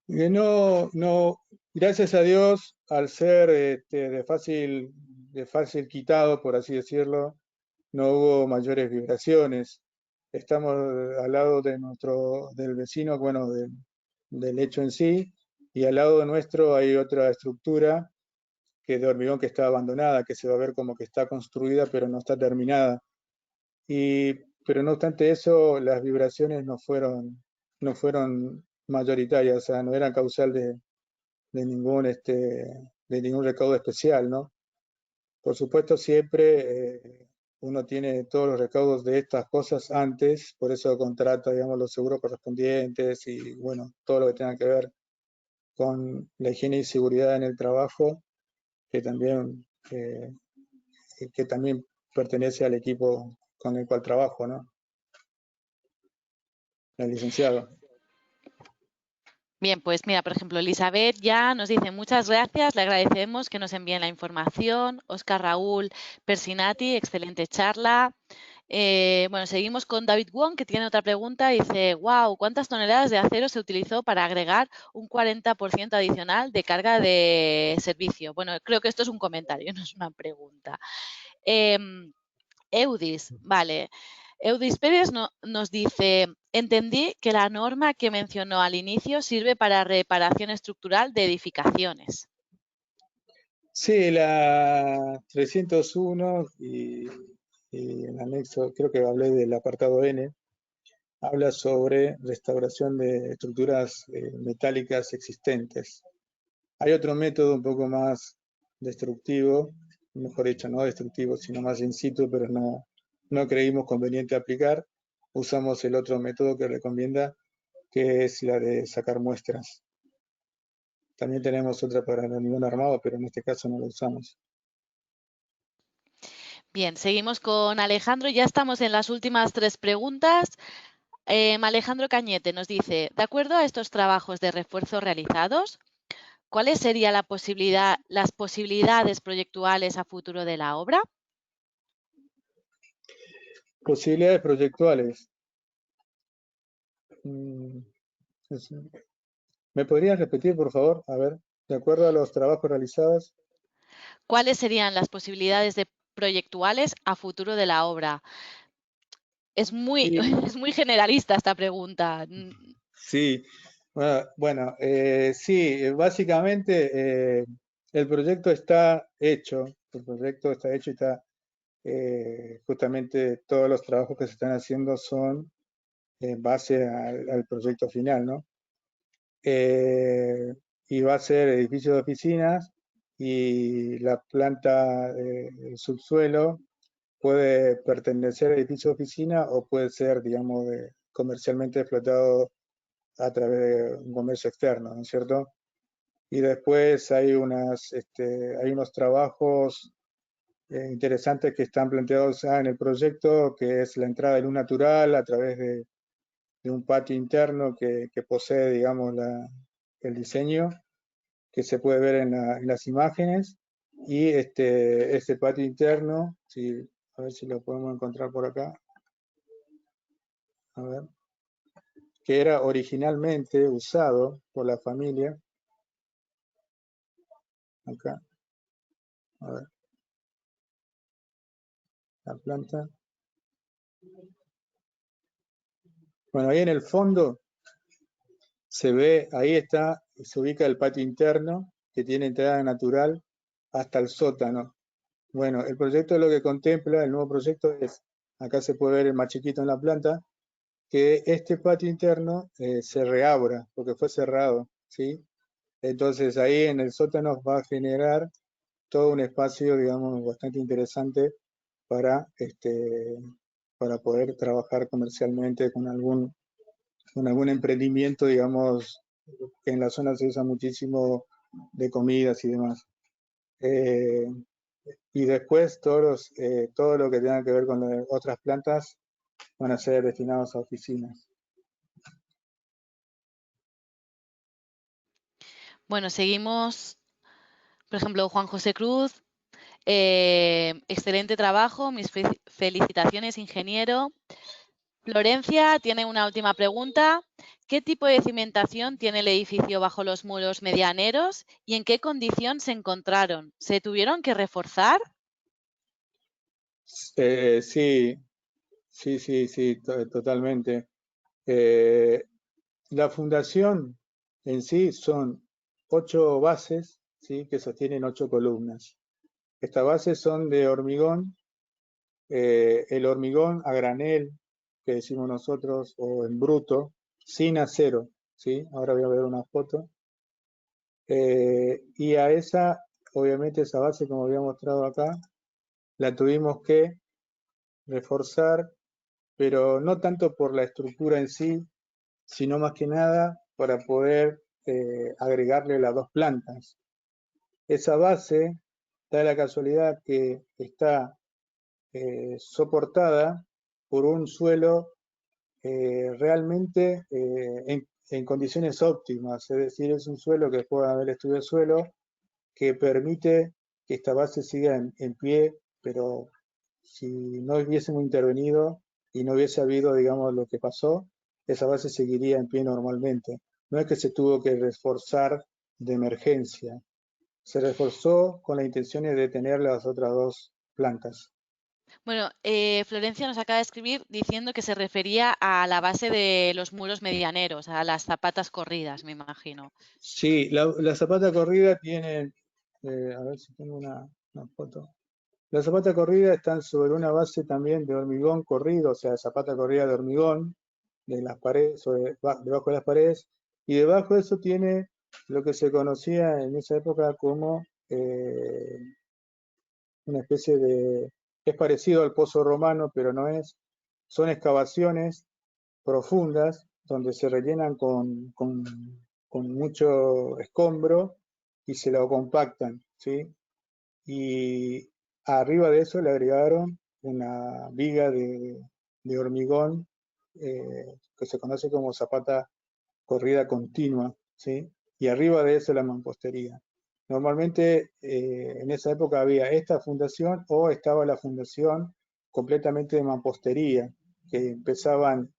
No, gracias a Dios, al ser de fácil quitado, por así decirlo, no hubo mayores vibraciones. Estamos al lado del vecino, bueno, del lecho en sí, y al lado nuestro hay otra estructura que de hormigón, que está abandonada, que se va a ver como que está construida, pero no está terminada. Pero no obstante eso, las vibraciones no fueron mayoritarias, o sea, no eran causal de ningún recaudo especial, ¿no? Por supuesto, siempre uno tiene todos los recaudos de estas cosas antes, por eso contrata, digamos, los seguros correspondientes y, bueno, todo lo que tenga que ver con la higiene y seguridad en el trabajo, que también, eh, que también pertenece al equipo con el cual trabajo, ¿no? El licenciado. Bien, pues mira, por ejemplo, Elizabeth ya nos dice muchas gracias, le agradecemos que nos envíen la información. Oscar Raúl Persinati, excelente charla. Bueno, seguimos con David Wong, que tiene otra pregunta. Dice, wow, ¿cuántas toneladas de acero se utilizó para agregar un 40% adicional de carga de servicio? Bueno, creo que esto es un comentario, no es una pregunta. Eudis, vale. Eudis Pérez nos dice, entendí que la norma que mencionó al inicio sirve para reparación estructural de edificaciones. Sí, la 301 y en anexo, creo que hablé del apartado N, habla sobre restauración de estructuras metálicas existentes. Hay otro método un poco más destructivo, mejor dicho, no destructivo, sino más in situ, pero no creímos conveniente aplicar. Usamos el otro método que recomienda, que es la de sacar muestras. También tenemos otra para el hormigón armado, pero en este caso no lo usamos. Bien, seguimos con Alejandro. Ya estamos en las últimas 3 preguntas. Alejandro Cañete nos dice, de acuerdo a estos trabajos de refuerzo realizados, ¿cuáles serían las posibilidades proyectuales a futuro de la obra? Posibilidades proyectuales. ¿Me podrías repetir, por favor? A ver, de acuerdo a los trabajos realizados. ¿Cuáles serían las posibilidades proyectuales a futuro de la obra? Es muy, Sí, es muy generalista esta pregunta. sí. Bueno, sí, básicamente el proyecto está hecho, y está justamente todos los trabajos que se están haciendo son en base al proyecto final, ¿no? Y va a ser edificio de oficinas y la planta del subsuelo puede pertenecer a edificio de oficina o puede ser, digamos, comercialmente explotado a través de un comercio externo, ¿no es cierto? Y después hay hay unos trabajos interesantes que están planteados ya en el proyecto, que es la entrada de luz natural a través de un patio interno que posee, digamos, el diseño, que se puede ver en las imágenes. Y este patio interno, a ver si lo podemos encontrar por acá. A ver, que era originalmente usado por la familia. Acá, a ver, la planta. Bueno, ahí en el fondo se ve, ahí está, se ubica el patio interno, que tiene entrada natural hasta el sótano. Bueno, el proyecto lo que contempla, el nuevo proyecto es, acá se puede ver el más chiquito en la planta, que este patio interno se reabra, porque fue cerrado, ¿sí? Entonces ahí en el sótano va a generar todo un espacio, digamos, bastante interesante para, para poder trabajar comercialmente con algún emprendimiento, digamos, que en la zona se usa muchísimo de comidas y demás. Y después todo lo que tenga que ver con otras plantas van a ser destinados a oficinas. Bueno, seguimos, por ejemplo, Juan José Cruz. Excelente trabajo, mis felicitaciones, ingeniero. Florencia tiene una última pregunta. ¿Qué tipo de cimentación tiene el edificio bajo los muros medianeros y en qué condición se encontraron? ¿Se tuvieron que reforzar? Sí, sí, totalmente. Eh, la fundación en sí son 8 bases, ¿sí? Que sostienen 8 columnas. Estas bases son de hormigón, el hormigón a granel, que decimos nosotros, o en bruto, sin acero, ¿sí? Ahora voy a ver una foto. Y a obviamente esa base, como había mostrado acá, la tuvimos que reforzar, pero no tanto por la estructura en sí, sino más que nada para poder agregarle las 2 plantas. Esa base da la casualidad que está soportada por un suelo realmente en condiciones óptimas, es decir, es un suelo que después de haber estudiado el suelo, que permite que esta base siga en pie, pero si no hubiésemos intervenido y no hubiese habido, digamos, lo que pasó, esa base seguiría en pie normalmente. No es que se tuvo que reforzar de emergencia, se reforzó con la intención de detener las otras 2 plantas. Bueno, Florencia nos acaba de escribir diciendo que se refería a la base de los muros medianeros, a las zapatas corridas, me imagino. Sí, la zapata corrida tienen, a ver si tengo una foto. Las zapatas corridas están sobre una base también de hormigón corrido, o sea, zapata corrida de hormigón, de las paredes, debajo de las paredes, y debajo de eso tiene lo que se conocía en esa época como una especie es parecido al pozo romano, pero no es, son excavaciones profundas donde se rellenan con mucho escombro y se lo compactan, ¿sí? Y arriba de eso le agregaron una viga de hormigón que se conoce como zapata corrida continua, ¿sí? Y arriba de eso la mampostería. Normalmente en esa época había esta fundación o estaba la fundación completamente de mampostería, que empezaban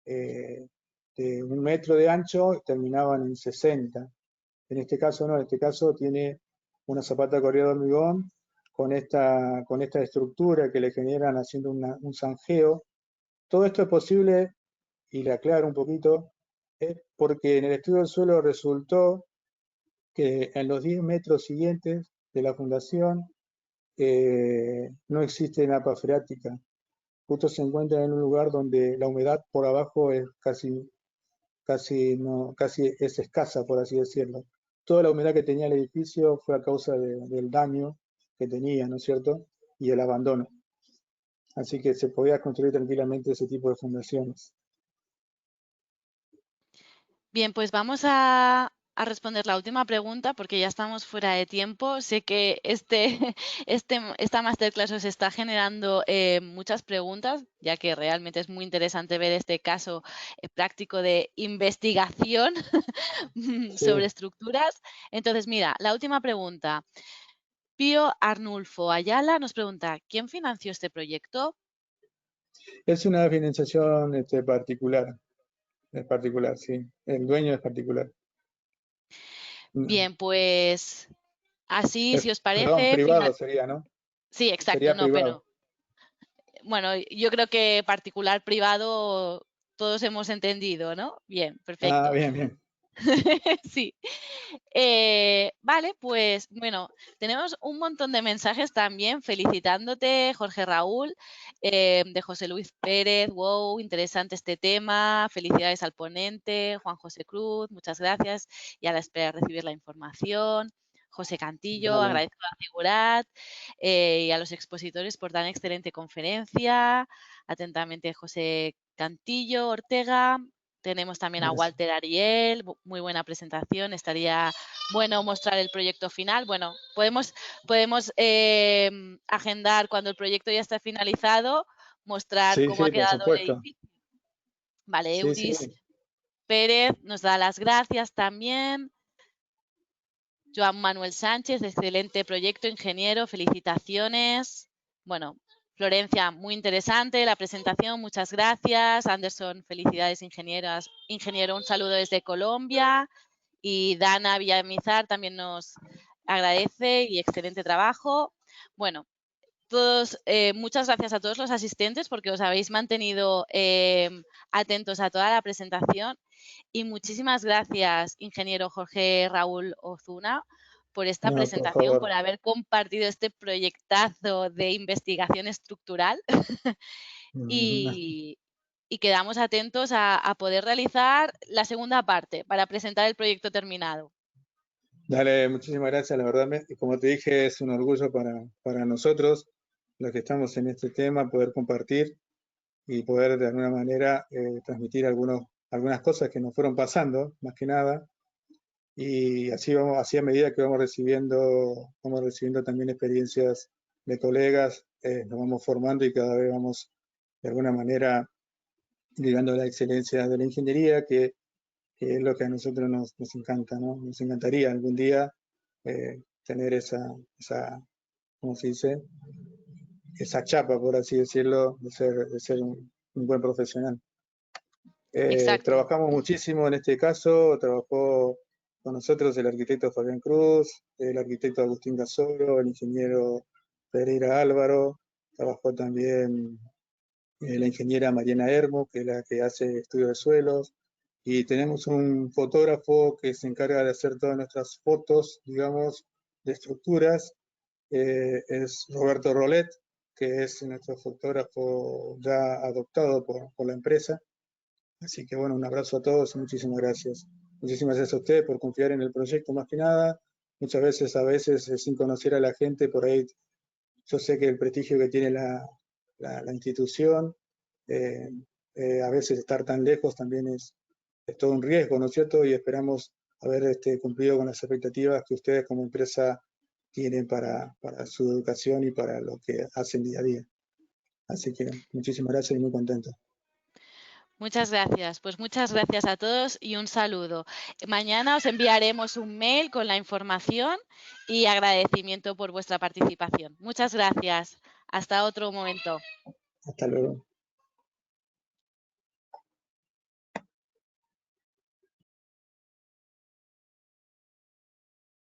de 1 metro de ancho y terminaban en 60. En este caso no, en este caso tiene una zapata corrida de hormigón con esta estructura que le generan haciendo un zanjeo. Todo esto es posible, y le aclaro un poquito, es porque en el estudio del suelo resultó que en los 10 metros siguientes de la fundación no existe napa freática. Justo se encuentra en un lugar donde la humedad por abajo es casi es escasa, por así decirlo. Toda la humedad que tenía el edificio fue a causa del daño que tenía, ¿no es cierto? Y el abandono. Así que se podía construir tranquilamente ese tipo de fundaciones. Bien, pues vamos a responder la última pregunta porque ya estamos fuera de tiempo. Sé que esta masterclass os está generando muchas preguntas, ya que realmente es muy interesante ver este caso práctico de investigación sobre Sí. estructuras. Entonces, mira, la última pregunta. Pío Arnulfo Ayala nos pregunta, ¿quién financió este proyecto? Es una financiación particular. Es particular, sí. El dueño es particular. Bien, pues así, si os Perdón, parece, privado sería, ¿no? sí, exacto, Sería no, privado. pero bueno, yo creo que particular, privado, todos hemos entendido, ¿no? Bien, Ah, perfecto. bien, bien. Sí. Vale, pues bueno, tenemos un montón de mensajes también felicitándote, Jorge Raúl, de José Luis Pérez, wow, interesante este tema, felicidades al ponente, Juan José Cruz, muchas gracias y a la espera de recibir la información. José Cantillo, Dale. agradezco a Figurat y a los expositores por tan excelente conferencia. Atentamente, José Cantillo Ortega. Tenemos también a Gracias. Walter Ariel, muy buena presentación. Estaría bueno mostrar el proyecto final. Bueno, podemos agendar cuando el proyecto ya está finalizado, mostrar Sí, cómo ha sí, por quedado el supuesto. edificio. Vale, Sí, sí. Euris Pérez nos da las gracias también. Joan Manuel Sánchez, excelente proyecto, ingeniero, felicitaciones. Bueno, Florencia, muy interesante la presentación, muchas gracias. Anderson, felicidades, ingeniero, un saludo desde Colombia. Y Dana Villamizar también nos agradece y excelente trabajo. Bueno, muchas gracias a todos los asistentes porque os habéis mantenido atentos a toda la presentación. Y muchísimas gracias, ingeniero Jorge Raúl Ozuna, por esta No, por presentación, favor. por haber compartido este proyectazo de investigación estructural Mm, y quedamos atentos a poder realizar la segunda parte para presentar el proyecto terminado. Dale, muchísimas gracias. La verdad, como te dije, es un orgullo para nosotros, los que estamos en este tema, poder compartir y poder de alguna manera transmitir algunas cosas que nos fueron pasando, más que nada. Y así a medida que vamos recibiendo también experiencias de colegas, nos vamos formando y cada vez vamos de alguna manera llegando a la excelencia de la ingeniería, que es lo que a nosotros nos encanta, ¿no? Nos encantaría algún día tener ¿cómo se dice? Esa chapa, por así decirlo, de ser un buen profesional. Exacto. Trabajamos muchísimo en este caso, trabajó con nosotros el arquitecto Fabián Cruz, el arquitecto Agustín Gasoro, el ingeniero Pereira Álvaro, trabajó también la ingeniera Mariana Hermo, que es la que hace estudios de suelos, y tenemos un fotógrafo que se encarga de hacer todas nuestras fotos, digamos, de estructuras, es Roberto Rolet, que es nuestro fotógrafo ya adoptado por la empresa. Así que bueno, un abrazo a todos y muchísimas gracias. Muchísimas gracias a ustedes por confiar en el proyecto más que nada. Muchas veces, sin conocer a la gente, por ahí yo sé que el prestigio que tiene la institución, eh, a veces estar tan lejos también es todo un riesgo, ¿no es cierto? Y esperamos haber cumplido con las expectativas que ustedes como empresa tienen para su educación y para lo que hacen día a día. Así que muchísimas gracias y muy contento. Muchas gracias. Pues muchas gracias a todos y un saludo. Mañana os enviaremos un mail con la información y agradecimiento por vuestra participación. Muchas gracias. Hasta otro momento. Hasta luego.